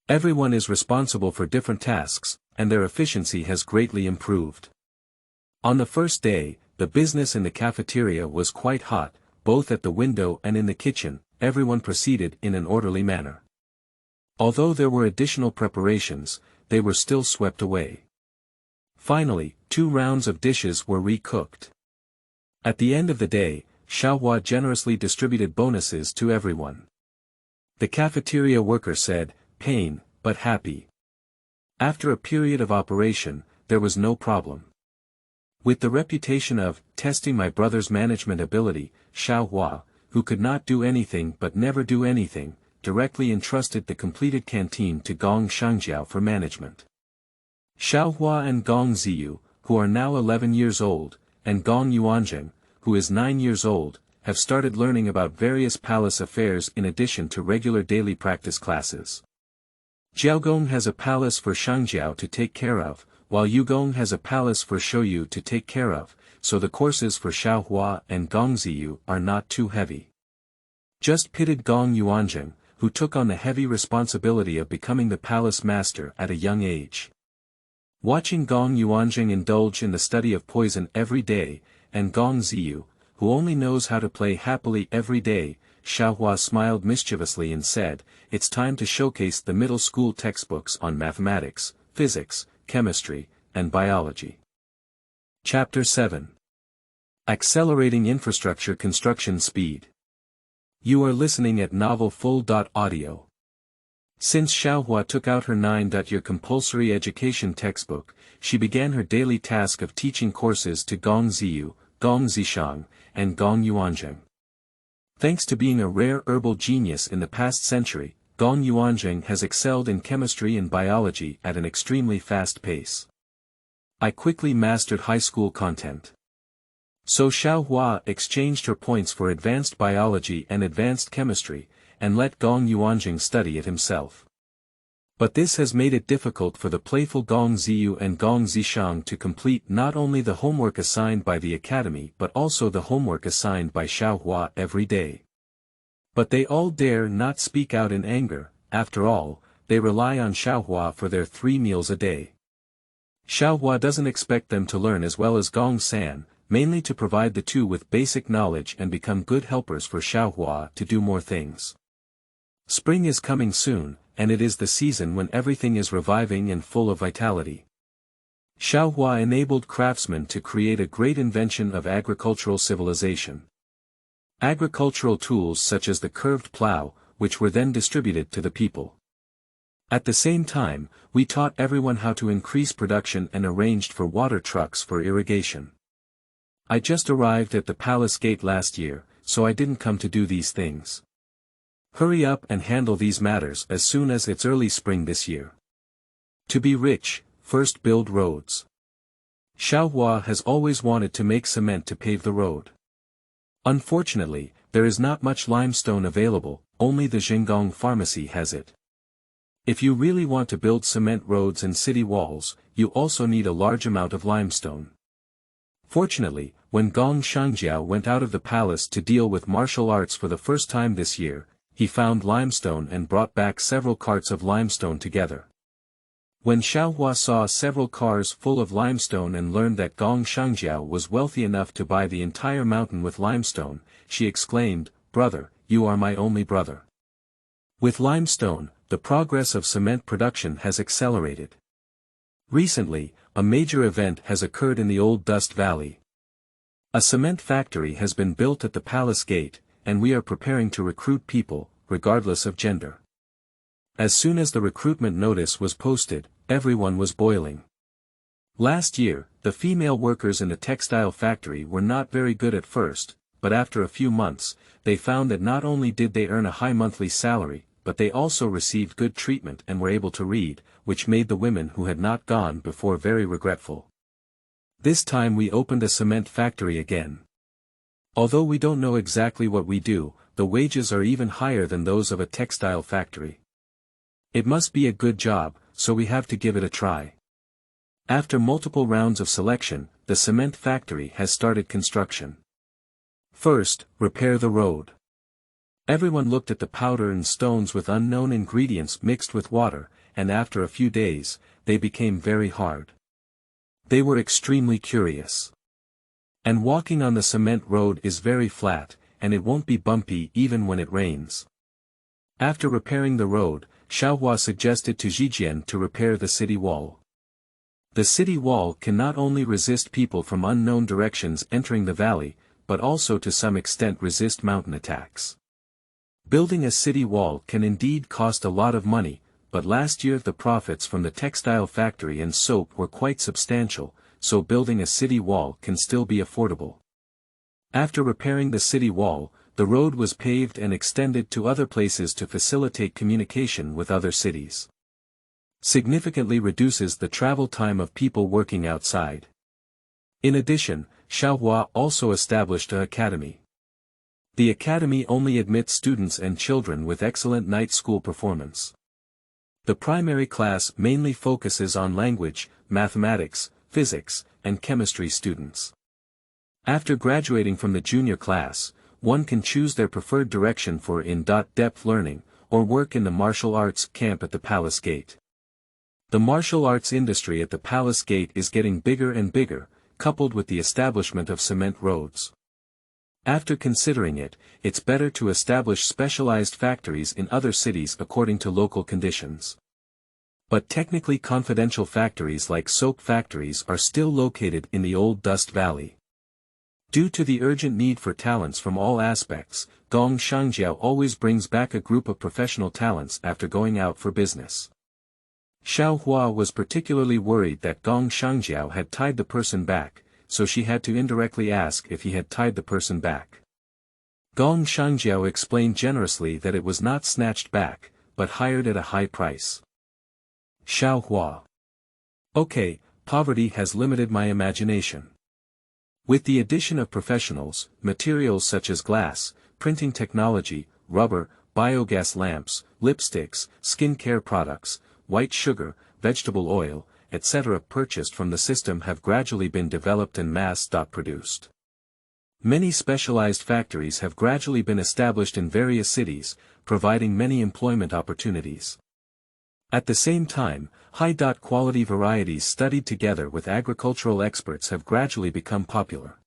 Everyone is responsible for different tasks, and their efficiency has greatly improved. On the first day, the business in the cafeteria was quite hot, both at the window and in the kitchen. Everyone proceeded in an orderly manner. Although there were additional preparations, they were still swept away. Finally, 2 rounds of dishes were recooked. At the end of the day, Xiaohua generously distributed bonuses to everyone. The cafeteria worker said, "Pain, but happy." After a period of operation, there was no problem. With the reputation of testing my brother's management ability, Xiaohua, who could not do anything but never do anything, directly entrusted the completed canteen to Gong Qingjiao for management. Xiaohua and Gong Zhiyu, who are now 11 years old, and Gong Yuanzheng, who is 9 years old, have started learning about various palace affairs in addition to regular daily practice classes. Jiaogong has a palace for Shangjiao to take care of, while Yugong has a palace for Shouyu to take care of, so the courses for Xiaohua and Gong Zhiyu are not too heavy. Just pitted Gong Yuanzheng, who took on the heavy responsibility of becoming the palace master at a young age. Watching Gong Yuanjing indulge in the study of poison every day, and Gong Zhiyu, who only knows how to play happily every day, Xiaohua smiled mischievously and said, "It's time to showcase the middle school textbooks on mathematics, physics, chemistry, and biology." Chapter 7. Accelerating Infrastructure Construction Speed. You are listening at Novel Full. Audio. Since Xiaohua took out her 9-year compulsory education textbook, she began her daily task of teaching courses to Gong Zhiyu, Gong Zishang, and Gong Yuanzheng. Thanks to being a rare herbal genius in the past century, Gong Yuanzheng has excelled in chemistry and biology at an extremely fast pace. I quickly mastered high school content. So Xiaohua exchanged her points for advanced biology and advanced chemistry, and let Gong Yuanjing study it himself. But this has made it difficult for the playful Gong Zhiyu and Gong Zishang to complete not only the homework assigned by the academy but also the homework assigned by Xiaohua every day. But they all dare not speak out in anger. After all, they rely on Xiaohua for their 3 meals a day. Xiaohua doesn't expect them to learn as well as Gong San, mainly to provide the two with basic knowledge and become good helpers for Xiaohua to do more things. Spring is coming soon, and it is the season when everything is reviving and full of vitality. Xiaohua enabled craftsmen to create a great invention of agricultural civilization. Agricultural tools such as the curved plow, which were then distributed to the people. At the same time, we taught everyone how to increase production and arranged for water trucks for irrigation. I just arrived at the Palace Gate last year, so I didn't come to do these things. Hurry up and handle these matters as soon as it's early spring this year. To be rich, first build roads. Xiaohua has always wanted to make cement to pave the road. Unfortunately, there is not much limestone available, only the Xinggong pharmacy has it. If you really want to build cement roads and city walls, you also need a large amount of limestone. Fortunately, when Gong Shangjiao went out of the palace to deal with martial arts for the first time this year, he found limestone and brought back several carts of limestone together. When Xiaohua saw several cars full of limestone and learned that Gong Shangjiao was wealthy enough to buy the entire mountain with limestone, she exclaimed, "Brother, you are my only brother." With limestone, the progress of cement production has accelerated. Recently, a major event has occurred in the Old Dust Valley. A cement factory has been built at the Palace Gate, and we are preparing to recruit people, regardless of gender. As soon as the recruitment notice was posted, everyone was boiling. Last year, the female workers in the textile factory were not very good at first, but after a few months, they found that not only did they earn a high monthly salary, but they also received good treatment and were able to read, which made the women who had not gone before very regretful. This time we opened a cement factory again. Although we don't know exactly what we do, the wages are even higher than those of a textile factory. It must be a good job, so we have to give it a try. After multiple rounds of selection, the cement factory has started construction. First, repair the road. Everyone looked at the powder and stones with unknown ingredients mixed with water, and after a few days, they became very hard. They were extremely curious. And walking on the cement road is very flat, and it won't be bumpy even when it rains. After repairing the road, Xiaohua suggested to Zhijian to repair the city wall. The city wall can not only resist people from unknown directions entering the valley, but also to some extent resist mountain attacks. Building a city wall can indeed cost a lot of money, but last year the profits from the textile factory and soap were quite substantial, so building a city wall can still be affordable. After repairing the city wall, the road was paved and extended to other places to facilitate communication with other cities. Significantly reduces the travel time of people working outside. In addition, Xiaohua also established an academy. The academy only admits students and children with excellent night school performance. The primary class mainly focuses on language, mathematics, physics, and chemistry students. After graduating from the junior class, one can choose their preferred direction for in-depth learning, or work in the martial arts camp at the Palace Gate. The martial arts industry at the Palace Gate is getting bigger and bigger, coupled with the establishment of cement roads. After considering it, it's better to establish specialized factories in other cities according to local conditions. But technically confidential factories like soap factories are still located in the old Dust Valley. Due to the urgent need for talents from all aspects, Gong Qingjiao always brings back a group of professional talents after going out for business. Xiao Hua was particularly worried that Gong Qingjiao had tied the person back, so she had to indirectly ask if he had tied the person back. Gong Qingjiao explained generously that it was not snatched back, but hired at a high price. Xiao Hua. Okay, poverty has limited my imagination. With the addition of professionals, materials such as glass, printing technology, rubber, biogas lamps, lipsticks, skincare products, white sugar, vegetable oil, etc. purchased from the system have gradually been developed and mass-produced. Many specialized factories have gradually been established in various cities, providing many employment opportunities. At the same time, high-quality varieties studied together with agricultural experts have gradually become popular.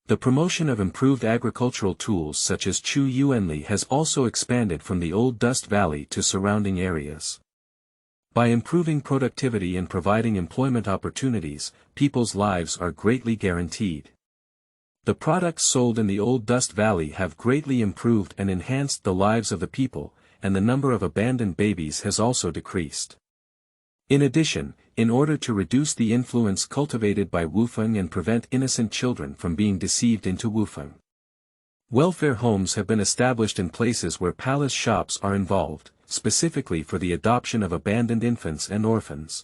The promotion of improved agricultural tools such as Chu Yuanli has also expanded from the old Dust Valley to surrounding areas. By improving productivity and providing employment opportunities, people's lives are greatly guaranteed. The products sold in the old Dust Valley have greatly improved and enhanced the lives of the people, and the number of abandoned babies has also decreased. In addition, in order to reduce the influence cultivated by Wufeng and prevent innocent children from being deceived into Wufeng, welfare homes have been established in places where palace shops are involved, specifically for the adoption of abandoned infants and orphans.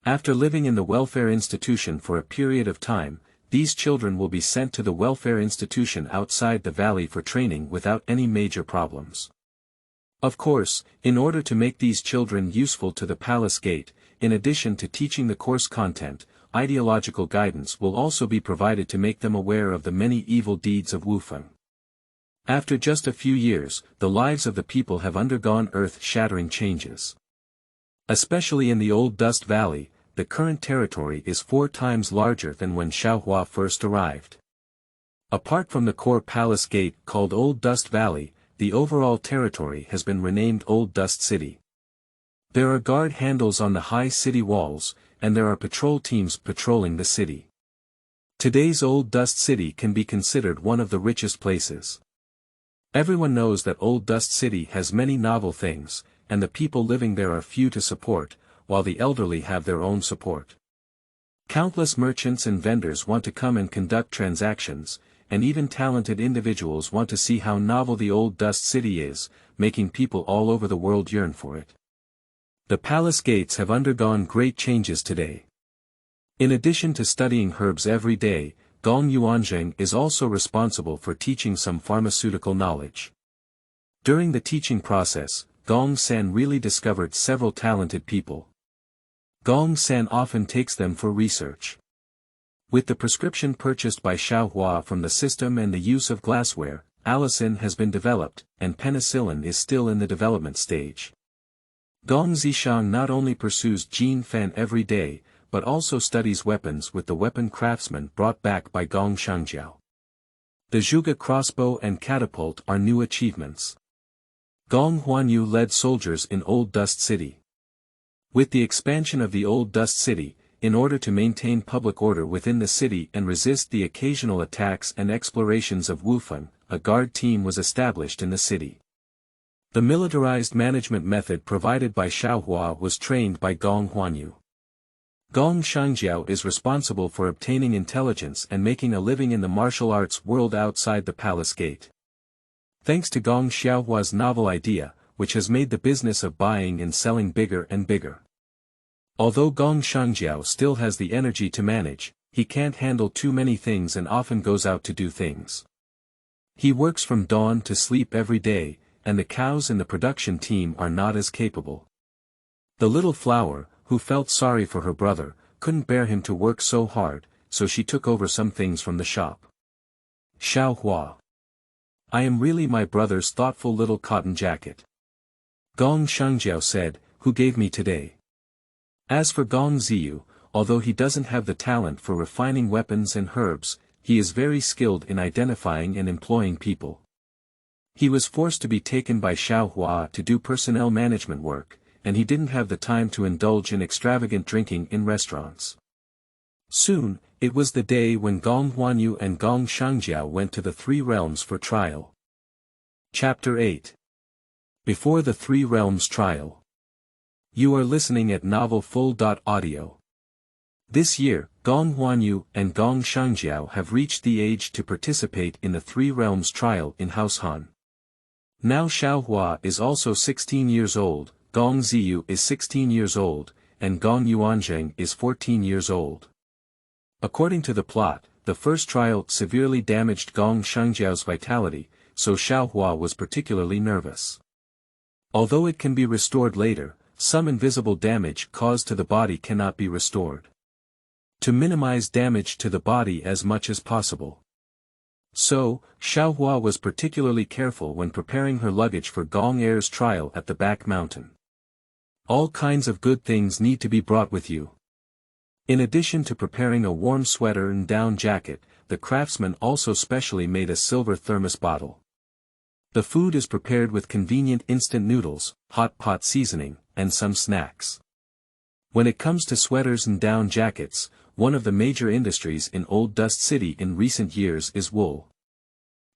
After living in the welfare institution for a period of time, these children will be sent to the welfare institution outside the valley for training without any major problems. Of course, in order to make these children useful to the Palace Gate, in addition to teaching the course content, ideological guidance will also be provided to make them aware of the many evil deeds of Wufeng. After just a few years, the lives of the people have undergone earth-shattering changes. Especially in the old Dust Valley, the current territory is 4 times larger than when Xiaohua first arrived. Apart from the core Palace Gate called Old Dust Valley, the overall territory has been renamed Old Dust City. There are guard handles on the high city walls, and there are patrol teams patrolling the city. Today's Old Dust City can be considered one of the richest places. Everyone knows that Old Dust City has many novel things, and the people living there are few to support, while the elderly have their own support. Countless merchants and vendors want to come and conduct transactions, and even talented individuals want to see how novel the Old Dust City is, making people all over the world yearn for it. The palace gates have undergone great changes today. In addition to studying herbs every day, Gong Yuanzheng is also responsible for teaching some pharmaceutical knowledge. During the teaching process, Gong San really discovered several talented people. Gong San often takes them for research. With the prescription purchased by Xiaohua from the system and the use of glassware, allicin has been developed, and penicillin is still in the development stage. Gong Zishang not only pursues Jin Fan every day, but also studies weapons with the weapon craftsman brought back by Gong Qingjiao. The Zhuge crossbow and catapult are new achievements. Gong Huanyu led soldiers in Old Dust City. With the expansion of the Old Dust City, in order to maintain public order within the city and resist the occasional attacks and explorations of Wufeng, a guard team was established in the city. The militarized management method provided by Xiaohua was trained by Gong Huanyu. Gong Shangjiao is responsible for obtaining intelligence and making a living in the martial arts world outside the Palace Gate. Thanks to Gong Xiaohua's novel idea, which has made the business of buying and selling bigger and bigger. Although Gong Shangjiao still has the energy to manage, he can't handle too many things and often goes out to do things. He works from dawn to sleep every day, and the cows in the production team are not as capable. The little flower, who felt sorry for her brother, couldn't bear him to work so hard, so she took over some things from the shop. Xiaohua. I am really my brother's thoughtful little cotton jacket. Gong Shangjiao said, who gave me today. As for Gong Zhiyu, although he doesn't have the talent for refining weapons and herbs, he is very skilled in identifying and employing people. He was forced to be taken by Xiaohua to do personnel management work, and he didn't have the time to indulge in extravagant drinking in restaurants. Soon, it was the day when Gong Huanyu and Gong Shangjiao went to the Three Realms for trial. Chapter 8. Before the Three Realms Trial. You are listening at novelfull.audio. This year, Gong Huanyu and Gong Shangjiao have reached the age to participate in the Three Realms Trial in House Han. Now Xiaohua is also 16 years old, Gong Zhiyu is 16 years old, and Gong Yuanzheng is 14 years old. According to the plot, the first trial severely damaged Gong Shangjiao's vitality, so Xiaohua was particularly nervous. Although it can be restored later, some invisible damage caused to the body cannot be restored. To minimize damage to the body as much as possible. So, Xiaohua was particularly careful when preparing her luggage for Gong Er's trial at the back mountain. All kinds of good things need to be brought with you. In addition to preparing a warm sweater and down jacket, the craftsman also specially made a silver thermos bottle. The food is prepared with convenient instant noodles, hot pot seasoning, and some snacks. When it comes to sweaters and down jackets, one of the major industries in Old Dust City in recent years is wool.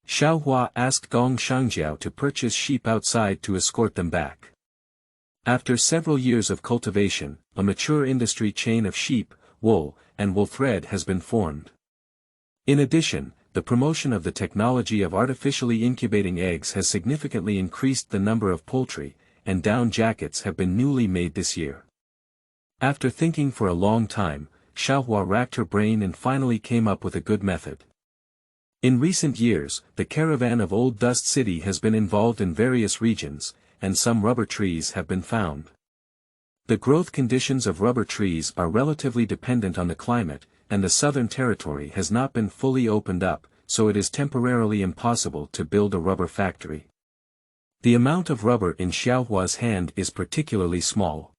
Xiaohua asked Gong Shangjiao to purchase sheep outside to escort them back. After several years of cultivation, a mature industry chain of sheep, wool, and wool thread has been formed. In addition, the promotion of the technology of artificially incubating eggs has significantly increased the number of poultry, and down jackets have been newly made this year. After thinking for a long time, Xiaohua racked her brain and finally came up with a good method. In recent years, the caravan of Old Dust City has been involved in various regions, and some rubber trees have been found. The growth conditions of rubber trees are relatively dependent on the climate, and the southern territory has not been fully opened up, so it is temporarily impossible to build a rubber factory. The amount of rubber in Xiaohua's hand is particularly small.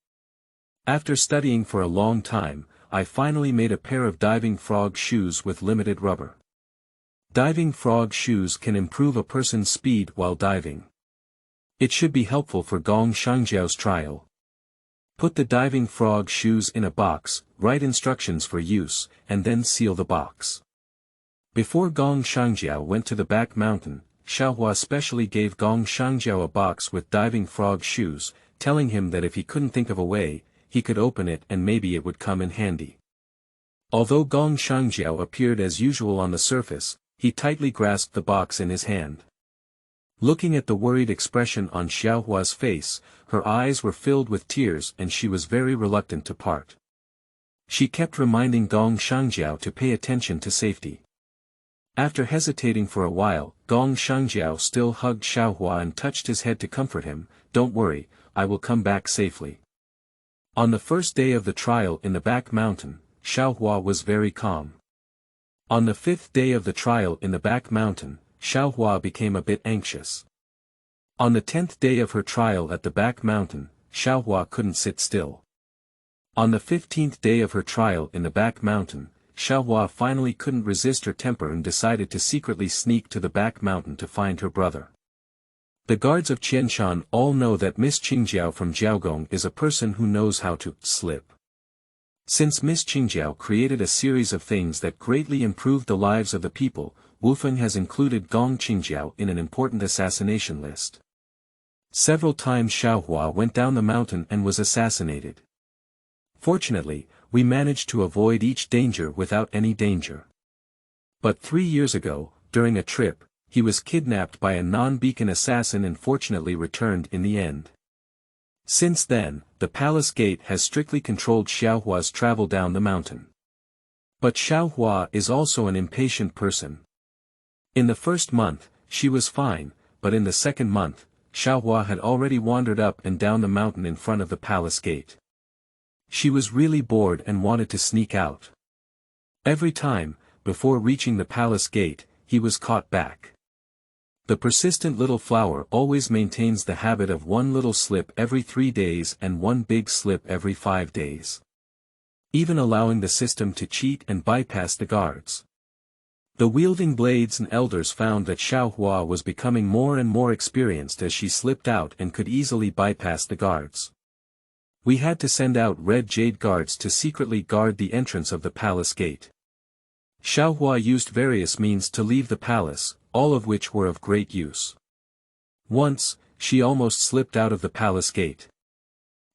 After studying for a long time, I finally made a pair of diving frog shoes with limited rubber. Diving frog shoes can improve a person's speed while diving. It should be helpful for Gong Shangjiao's trial. Put the diving frog shoes in a box, write instructions for use, and then seal the box. Before Gong Shangjiao went to the back mountain, Xiaohua specially gave Gong Shangjiao a box with diving frog shoes, telling him that if he couldn't think of a way, he could open it and maybe it would come in handy. Although Gong Shangjiao appeared as usual on the surface, he tightly grasped the box in his hand. Looking at the worried expression on Xiaohua's face, her eyes were filled with tears and she was very reluctant to part. She kept reminding Gong Shangjiao to pay attention to safety. After hesitating for a while, Gong Shangjiao still hugged Xiaohua and touched his head to comfort him. "Don't worry, I will come back safely." On the first day of the trial in the back mountain, Xiaohua was very calm. On the fifth day of the trial in the back mountain, Xiaohua became a bit anxious. On the 10th day of her trial at the back mountain, Xiaohua couldn't sit still. On the 15th day of her trial in the back mountain, Xiaohua finally couldn't resist her temper and decided to secretly sneak to the back mountain to find her brother. The guards of Qianshan all know that Miss Qingjiao from Jiaogong is a person who knows how to slip. Since Miss Qingjiao created a series of things that greatly improved the lives of the people, Wufeng has included Gong Qingjiao in an important assassination list. Several times Xiaohua went down the mountain and was assassinated. Fortunately, we managed to avoid each danger without any danger. But 3 years ago, during a trip, he was kidnapped by a non-beacon assassin and fortunately returned in the end. Since then, the palace gate has strictly controlled Xiaohua's travel down the mountain. But Xiaohua is also an impatient person. In the first month, she was fine, but in the second month, Xiaohua had already wandered up and down the mountain in front of the palace gate. She was really bored and wanted to sneak out. Every time, before reaching the palace gate, he was caught back. The persistent little flower always maintains the habit of one little slip every 3 days and one big slip every 5 days. Even allowing the system to cheat and bypass the guards. The wielding blades and elders found that Xiaohua was becoming more and more experienced as she slipped out and could easily bypass the guards. We had to send out red jade guards to secretly guard the entrance of the palace gate. Xiaohua used various means to leave the palace, all of which were of great use. Once, she almost slipped out of the palace gate.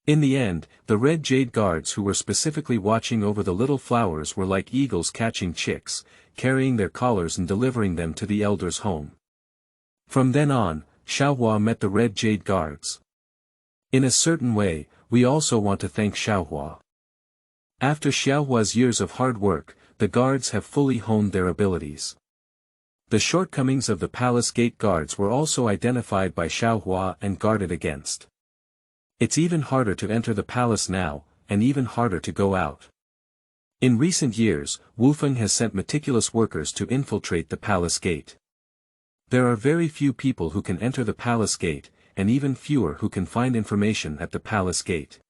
In the end, the red jade guards who were specifically watching over the little flowers were like eagles catching chicks, carrying their collars and delivering them to the elder's home. From then on, Xiaohua met the red jade guards. In a certain way, we also want to thank Xiaohua. After Xiaohua's years of hard work, the guards have fully honed their abilities. The shortcomings of the palace gate guards were also identified by Xiaohua and guarded against. It's even harder to enter the palace now, and even harder to go out. In recent years, Wufeng has sent meticulous workers to infiltrate the palace gate. There are very few people who can enter the palace gate, and even fewer who can find information at the palace gate.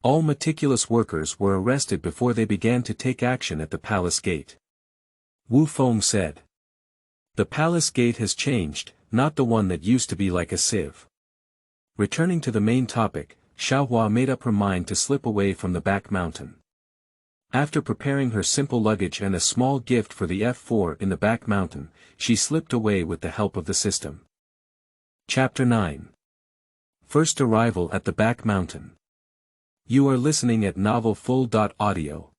All meticulous workers were arrested before they began to take action at the palace gate. Wufeng said. The palace gate has changed, not the one that used to be like a sieve. Returning to the main topic, Xiaohua made up her mind to slip away from the back mountain. After preparing her simple luggage and a small gift for the F4 in the back mountain, she slipped away with the help of the system. Chapter 9. First arrival at the back mountain. You are listening at novelfull.audio.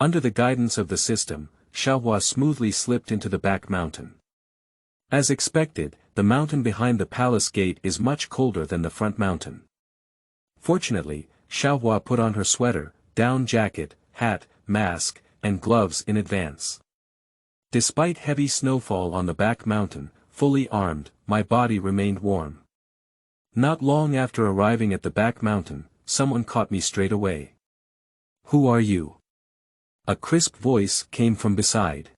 Under the guidance of the system, Xiaohua smoothly slipped into the back mountain. As expected, the mountain behind the palace gate is much colder than the front mountain. Fortunately, Xiaohua put on her sweater, down jacket, hat, mask, and gloves in advance. Despite heavy snowfall on the back mountain, fully armed, my body remained warm. Not long after arriving at the back mountain, someone caught me straight away. Who are you? A crisp voice came from beside.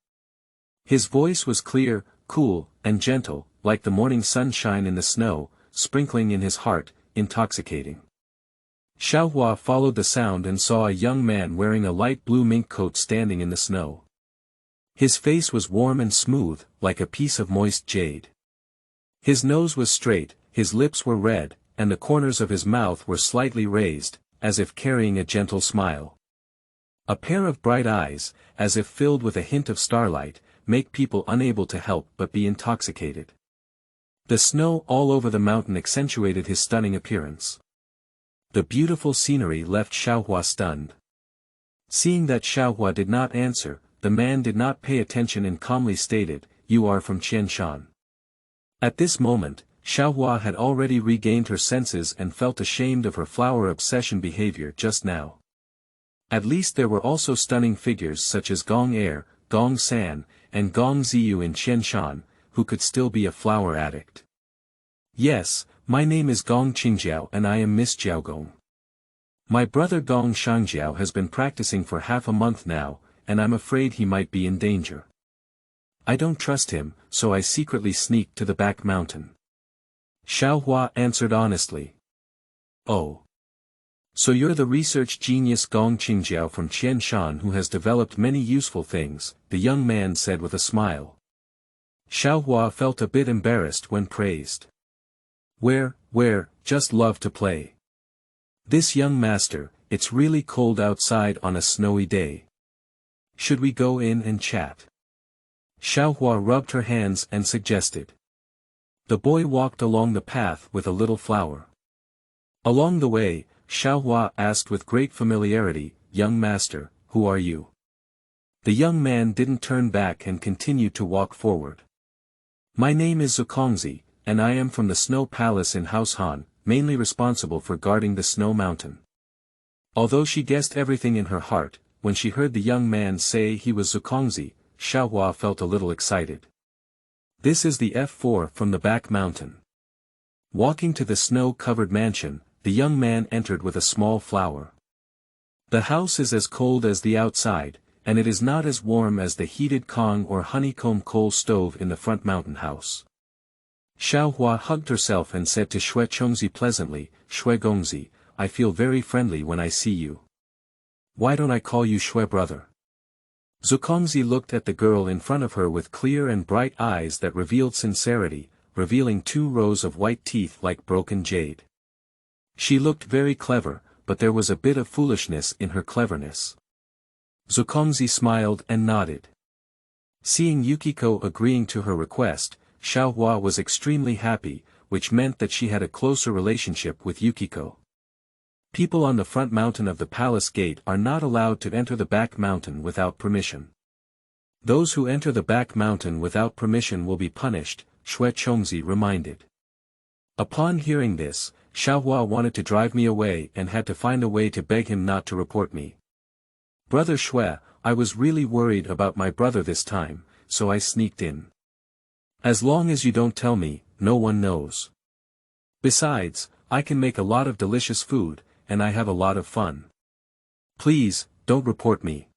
His voice was clear, cool, and gentle, like the morning sunshine in the snow, sprinkling in his heart, intoxicating. Xiaohua followed the sound and saw a young man wearing a light blue mink coat standing in the snow. His face was warm and smooth, like a piece of moist jade. His nose was straight, his lips were red, and the corners of his mouth were slightly raised, as if carrying a gentle smile. A pair of bright eyes, as if filled with a hint of starlight, make people unable to help but be intoxicated. The snow all over the mountain accentuated his stunning appearance. The beautiful scenery left Xiaohua stunned. Seeing that Xiaohua did not answer, the man did not pay attention and calmly stated, "You are from Qianshan." At this moment, Xiaohua had already regained her senses and felt ashamed of her flower obsession behavior just now. At least there were also stunning figures such as Gong Er, Gong San, and Gong Zhiyu in Qianshan, who could still be a flower addict. Yes, my name is Gong Qingjiao and I am Miss Jiaogong. My brother Gong Shangjiao has been practicing for half a month now, and I'm afraid he might be in danger. I don't trust him, so I secretly sneaked to the back mountain. Xiaohua answered honestly. Oh. So you're the research genius Gong Qingjiao from Qianshan who has developed many useful things, the young man said with a smile. Xiaohua felt a bit embarrassed when praised. Where, just love to play. This young master, it's really cold outside on a snowy day. Should we go in and chat? Xiaohua rubbed her hands and suggested. The boy walked along the path with a little flower. Along the way, Xiaohua asked with great familiarity, "Young master, who are you?" The young man didn't turn back and continued to walk forward. My name is Zukongzi, and I am from the Snow Palace in House Han, mainly responsible for guarding the snow mountain. Although she guessed everything in her heart, when she heard the young man say he was Zukongzi, Xiaohua felt a little excited. This is the F4 from the back mountain. Walking to the snow-covered mansion, the young man entered with a small flower. The house is as cold as the outside, and it is not as warm as the heated Kong or honeycomb coal stove in the front mountain house. Xiao Hua hugged herself and said to Xue Chongzi pleasantly, Xue Gongzi, I feel very friendly when I see you. Why don't I call you Xue brother? Zukongzi looked at the girl in front of her with clear and bright eyes that revealed sincerity, revealing 2 rows of white teeth like broken jade. She looked very clever, but there was a bit of foolishness in her cleverness. Zukongzi smiled and nodded. Seeing Yukiko agreeing to her request, Xiao Hua was extremely happy, which meant that she had a closer relationship with Yukiko. People on the front mountain of the palace gate are not allowed to enter the back mountain without permission. Those who enter the back mountain without permission will be punished, Xue Chongzi reminded. Upon hearing this, Xiao Hua wanted to drive me away and had to find a way to beg him not to report me. Brother Xue, I was really worried about my brother this time, so I sneaked in. As long as you don't tell me, no one knows. Besides, I can make a lot of delicious food, and I have a lot of fun. Please, don't report me.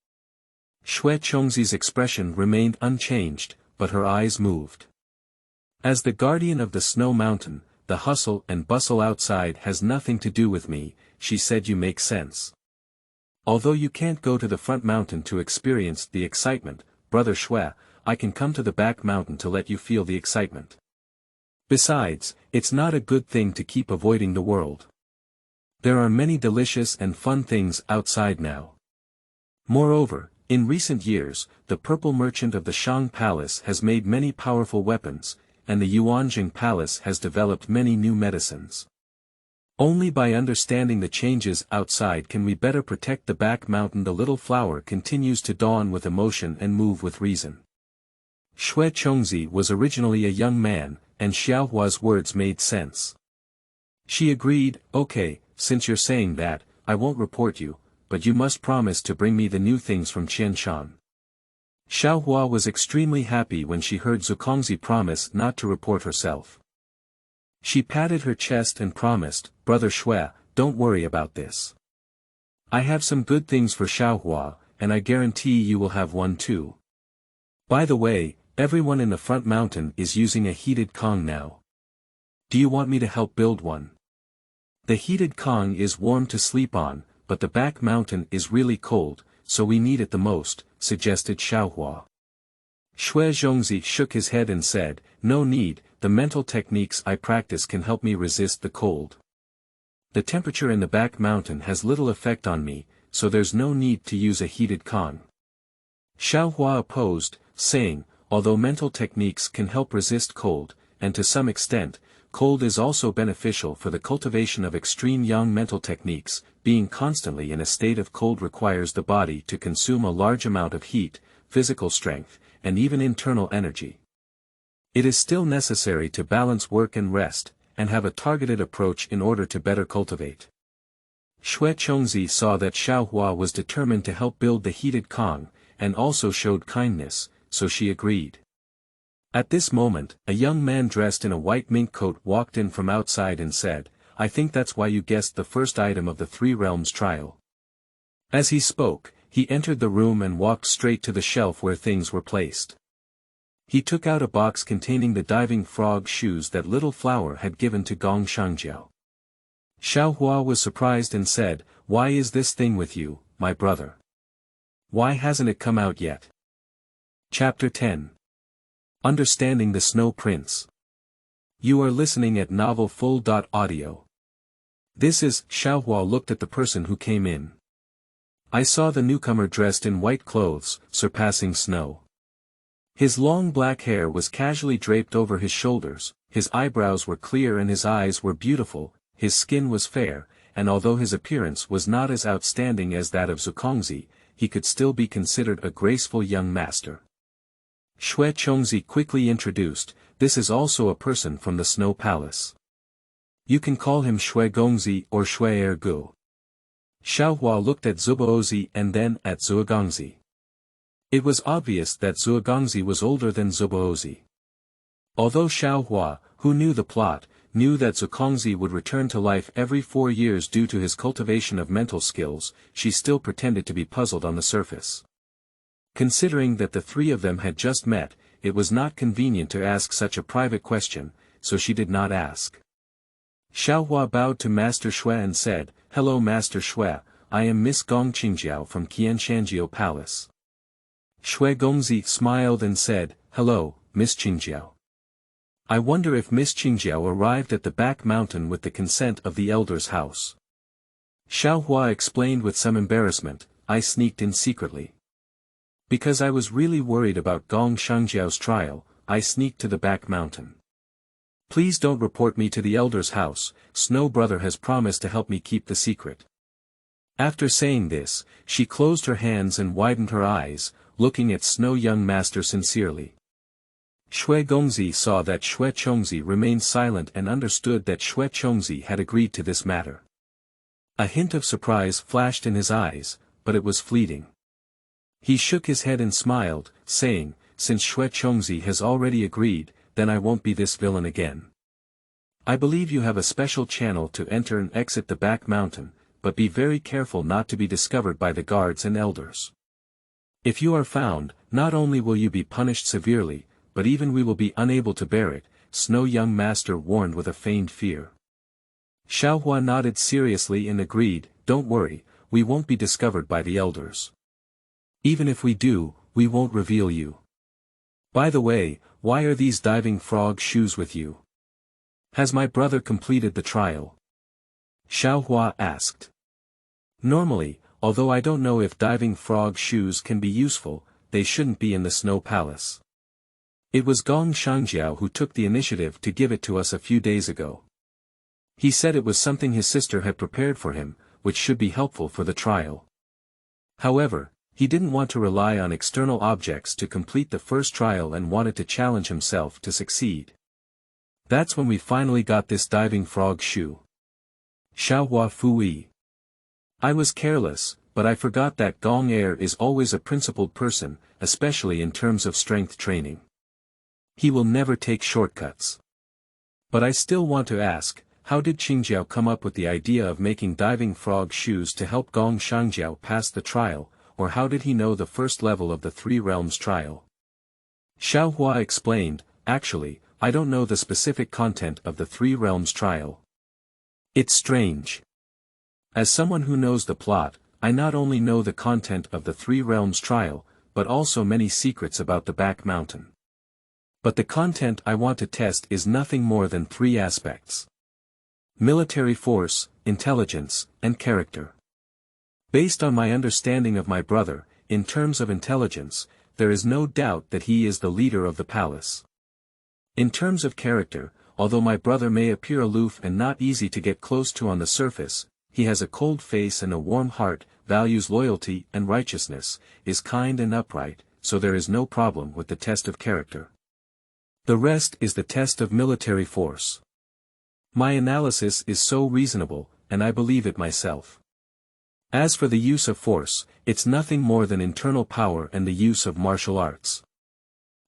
Xue Chongzi's expression remained unchanged, but her eyes moved. As the guardian of the snow mountain, the hustle and bustle outside has nothing to do with me, she said. You make sense. Although you can't go to the front mountain to experience the excitement, Brother Xue, I can come to the back mountain to let you feel the excitement. Besides, it's not a good thing to keep avoiding the world. There are many delicious and fun things outside now. Moreover, in recent years, the Purple Merchant of the Shang Palace has made many powerful weapons, and the Yuanjing Palace has developed many new medicines. Only by understanding the changes outside can we better protect the back mountain. The little flower continues to dawn with emotion and move with reason. Xue Chongzi was originally a young man, and Xiao Hua's words made sense. She agreed, okay, since you're saying that, I won't report you, but you must promise to bring me the new things from Qianshan. Xiao Hua was extremely happy when she heard Zukongzi promise not to report herself. She patted her chest and promised, Brother Xue, don't worry about this. I have some good things for Xiao Hua, and I guarantee you will have one too. By the way, everyone in the front mountain is using a heated Kong now. Do you want me to help build one? The heated Kong is warm to sleep on, but the back mountain is really cold, so we need it the most, suggested Xiao Hua. Xue Zhongzi shook his head and said, no need, the mental techniques I practice can help me resist the cold. The temperature in the back mountain has little effect on me, so there's no need to use a heated Kong. Xiao Hua opposed, saying, although mental techniques can help resist cold, and to some extent, cold is also beneficial for the cultivation of extreme yang mental techniques, being constantly in a state of cold requires the body to consume a large amount of heat, physical strength, and even internal energy. It is still necessary to balance work and rest, and have a targeted approach in order to better cultivate. Xue Chongzi saw that Xiao Hua was determined to help build the heated Kong, and also showed kindness, so she agreed. At this moment, a young man dressed in a white mink coat walked in from outside and said, I think that's why you guessed the first item of the Three Realms trial. As he spoke, he entered the room and walked straight to the shelf where things were placed. He took out a box containing the diving frog shoes that Little Flower had given to Gong Qingjiao. Xiao Hua was surprised and said, why is this thing with you, my brother? Why hasn't it come out yet? Chapter 10. Understanding the Snow Prince. You are listening at novelfull.audio. This is, Xiao Hua looked at the person who came in. I saw the newcomer dressed in white clothes, surpassing snow. His long black hair was casually draped over his shoulders, his eyebrows were clear and his eyes were beautiful, his skin was fair, and although his appearance was not as outstanding as that of Zukongzi, he could still be considered a graceful young master. Xue Chongzi quickly introduced, this is also a person from the Snow Palace. You can call him Xue Gongzi or Xue Ergu. Xiao Hua looked at Zubaozi and then at Zuogongzi. It was obvious that Zuogongzi was older than Zubaozi. Although Xiao Hua, who knew the plot, knew that Zukongzi would return to life every 4 years due to his cultivation of mental skills, she still pretended to be puzzled on the surface. Considering that the three of them had just met, it was not convenient to ask such a private question, so she did not ask. Xiaohua bowed to Master Xue and said, "Hello Master Xue, I am Miss Gong Qingjiao from Shangjiao Palace." Xue Gongzi smiled and said, "Hello, Miss Qingjiao. I wonder if Miss Qingjiao arrived at the back mountain with the consent of the elder's house." Xiaohua explained with some embarrassment, "I sneaked in secretly. Because I was really worried about Gong Qingjiao's trial, I sneaked to the back mountain. Please don't report me to the elder's house, Snow Brother has promised to help me keep the secret." After saying this, she closed her hands and widened her eyes, looking at Snow young master sincerely. Xue Gongzi saw that Xue Chongzi remained silent and understood that Xue Chongzi had agreed to this matter. A hint of surprise flashed in his eyes, but it was fleeting. He shook his head and smiled, saying, "Since Xue Chongzi has already agreed, then I won't be this villain again. I believe you have a special channel to enter and exit the back mountain, but be very careful not to be discovered by the guards and elders. If you are found, not only will you be punished severely, but even we will be unable to bear it," Snow young master warned with a feigned fear. Xiaohua nodded seriously and agreed, "Don't worry, we won't be discovered by the elders. Even if we do, we won't reveal you. By the way, why are these diving frog shoes with you? Has my brother completed the trial?" Xiaohua asked. "Normally, although I don't know if diving frog shoes can be useful, they shouldn't be in the Snow Palace. It was Gong Qingjiao who took the initiative to give it to us a few days ago. He said it was something his sister had prepared for him, which should be helpful for the trial. However, he didn't want to rely on external objects to complete the first trial and wanted to challenge himself to succeed. That's when we finally got this diving frog shoe." Xiaohua Fui. "I was careless, but I forgot that Gong Heir is always a principled person, especially in terms of strength training. He will never take shortcuts. But I still want to ask, how did Qingjiao come up with the idea of making diving frog shoes to help Gong Shangjiao pass the trial, or how did he know the first level of the Three Realms trial?" Xiaohua explained, "Actually, I don't know the specific content of the Three Realms trial. It's strange. As someone who knows the plot, I not only know the content of the Three Realms trial, but also many secrets about the back mountain. But the content I want to test is nothing more than three aspects: military force, intelligence, and character. Based on my understanding of my brother, in terms of intelligence, there is no doubt that he is the leader of the palace. In terms of character, although my brother may appear aloof and not easy to get close to on the surface, he has a cold face and a warm heart, values loyalty and righteousness, is kind and upright, so there is no problem with the test of character. The rest is the test of military force. My analysis is so reasonable, and I believe it myself. As for the use of force, it's nothing more than internal power and the use of martial arts.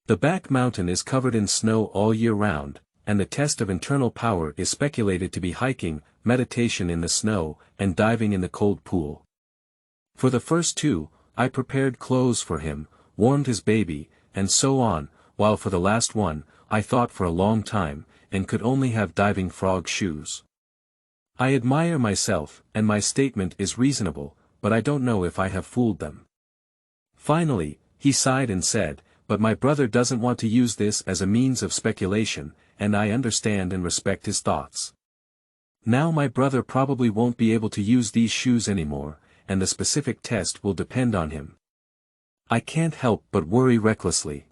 The back mountain is covered in snow all year round, and the test of internal power is speculated to be hiking, meditation in the snow, and diving in the cold pool. For the first two, I prepared clothes for him, warmed his baby, and so on, while for the last one, I thought for a long time, and could only have diving frog shoes. I admire myself, and my statement is reasonable, but I don't know if I have fooled them." Finally, he sighed and said, "But my brother doesn't want to use this as a means of speculation, and I understand and respect his thoughts. Now my brother probably won't be able to use these shoes anymore, and the specific test will depend on him. I can't help but worry recklessly.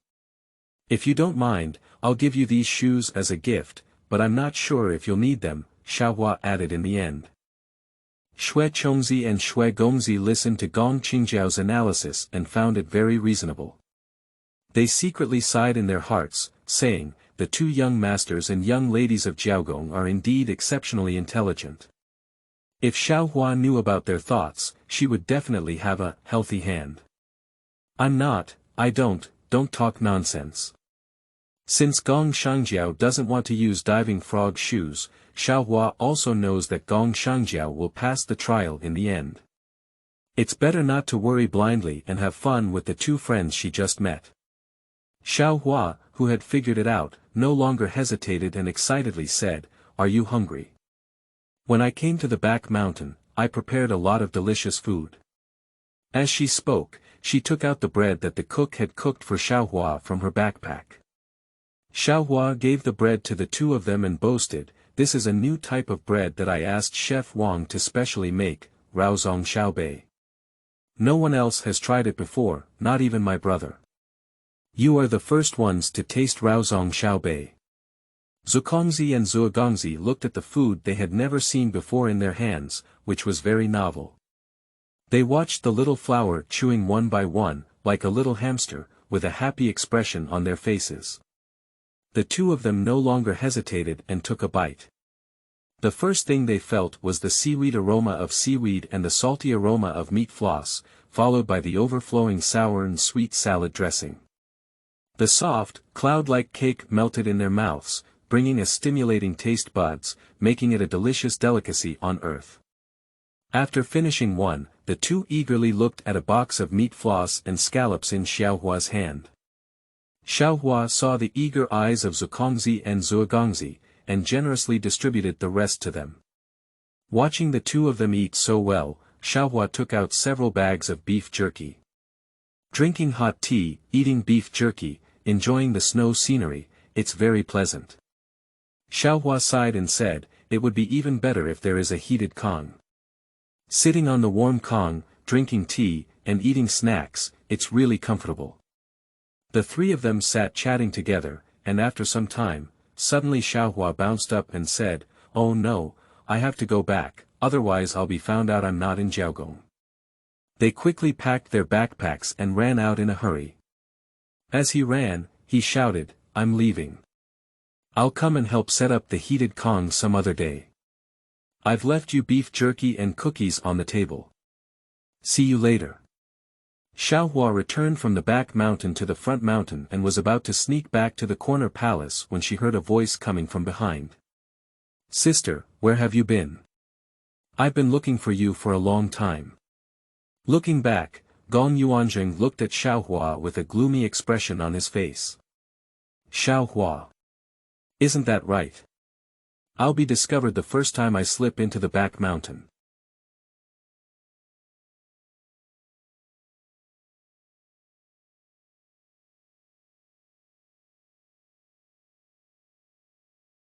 If you don't mind, I'll give you these shoes as a gift, but I'm not sure if you'll need them," Xiaohua added in the end. Xue Chongzi and Xue Gongzi listened to Gong Qingjiao's analysis and found it very reasonable. They secretly sighed in their hearts, saying, "The two young masters and young ladies of Jiaogong are indeed exceptionally intelligent. If Xiaohua knew about their thoughts, she would definitely have a healthy hand. Don't talk nonsense." Since Gong Shangjiao doesn't want to use diving frog shoes, Xiaohua also knows that Gong Qingjiao will pass the trial in the end. It's better not to worry blindly and have fun with the two friends she just met. Xiaohua, who had figured it out, no longer hesitated and excitedly said, "Are you hungry? When I came to the back mountain, I prepared a lot of delicious food." As she spoke, she took out the bread that the cook had cooked for Xiaohua from her backpack. Xiaohua gave the bread to the two of them and boasted, "This is a new type of bread that I asked Chef Wang to specially make, Raozong Xiaobei. No one else has tried it before, not even my brother. You are the first ones to taste Raozong Xiaobei." Zukongzi and Zuogongzi looked at the food they had never seen before in their hands, which was very novel. They watched the little flower chewing one by one, like a little hamster, with a happy expression on their faces. The two of them no longer hesitated and took a bite. The first thing they felt was the seaweed aroma of seaweed and the salty aroma of meat floss, followed by the overflowing sour and sweet salad dressing. The soft, cloud-like cake melted in their mouths, bringing a stimulating taste buds, making it a delicious delicacy on earth. After finishing one, the two eagerly looked at a box of meat floss and scallops in Xiaohua's hand. Xiaohua saw the eager eyes of Zukongzi and Zuogongzi, and generously distributed the rest to them. Watching the two of them eat so well, Xiaohua took out several bags of beef jerky. Drinking hot tea, eating beef jerky, enjoying the snow scenery, it's very pleasant. Xiaohua sighed and said, "It would be even better if there is a heated Kong. Sitting on the warm Kong, drinking tea, and eating snacks, it's really comfortable." The three of them sat chatting together, and after some time, suddenly Xiaohua bounced up and said, "Oh no, I have to go back, otherwise I'll be found out I'm not in Jiaogong." They quickly packed their backpacks and ran out in a hurry. As he ran, he shouted, "I'm leaving. I'll come and help set up the heated Kong some other day. I've left you beef jerky and cookies on the table. See you later." Xiaohua returned from the back mountain to the front mountain and was about to sneak back to the corner palace when she heard a voice coming from behind. "Sister, where have you been? I've been looking for you for a long time." Looking back, Gong Yuanzheng looked at Xiaohua with a gloomy expression on his face. "Xiaohua. Isn't that right? I'll be discovered the first time I slip into the back mountain."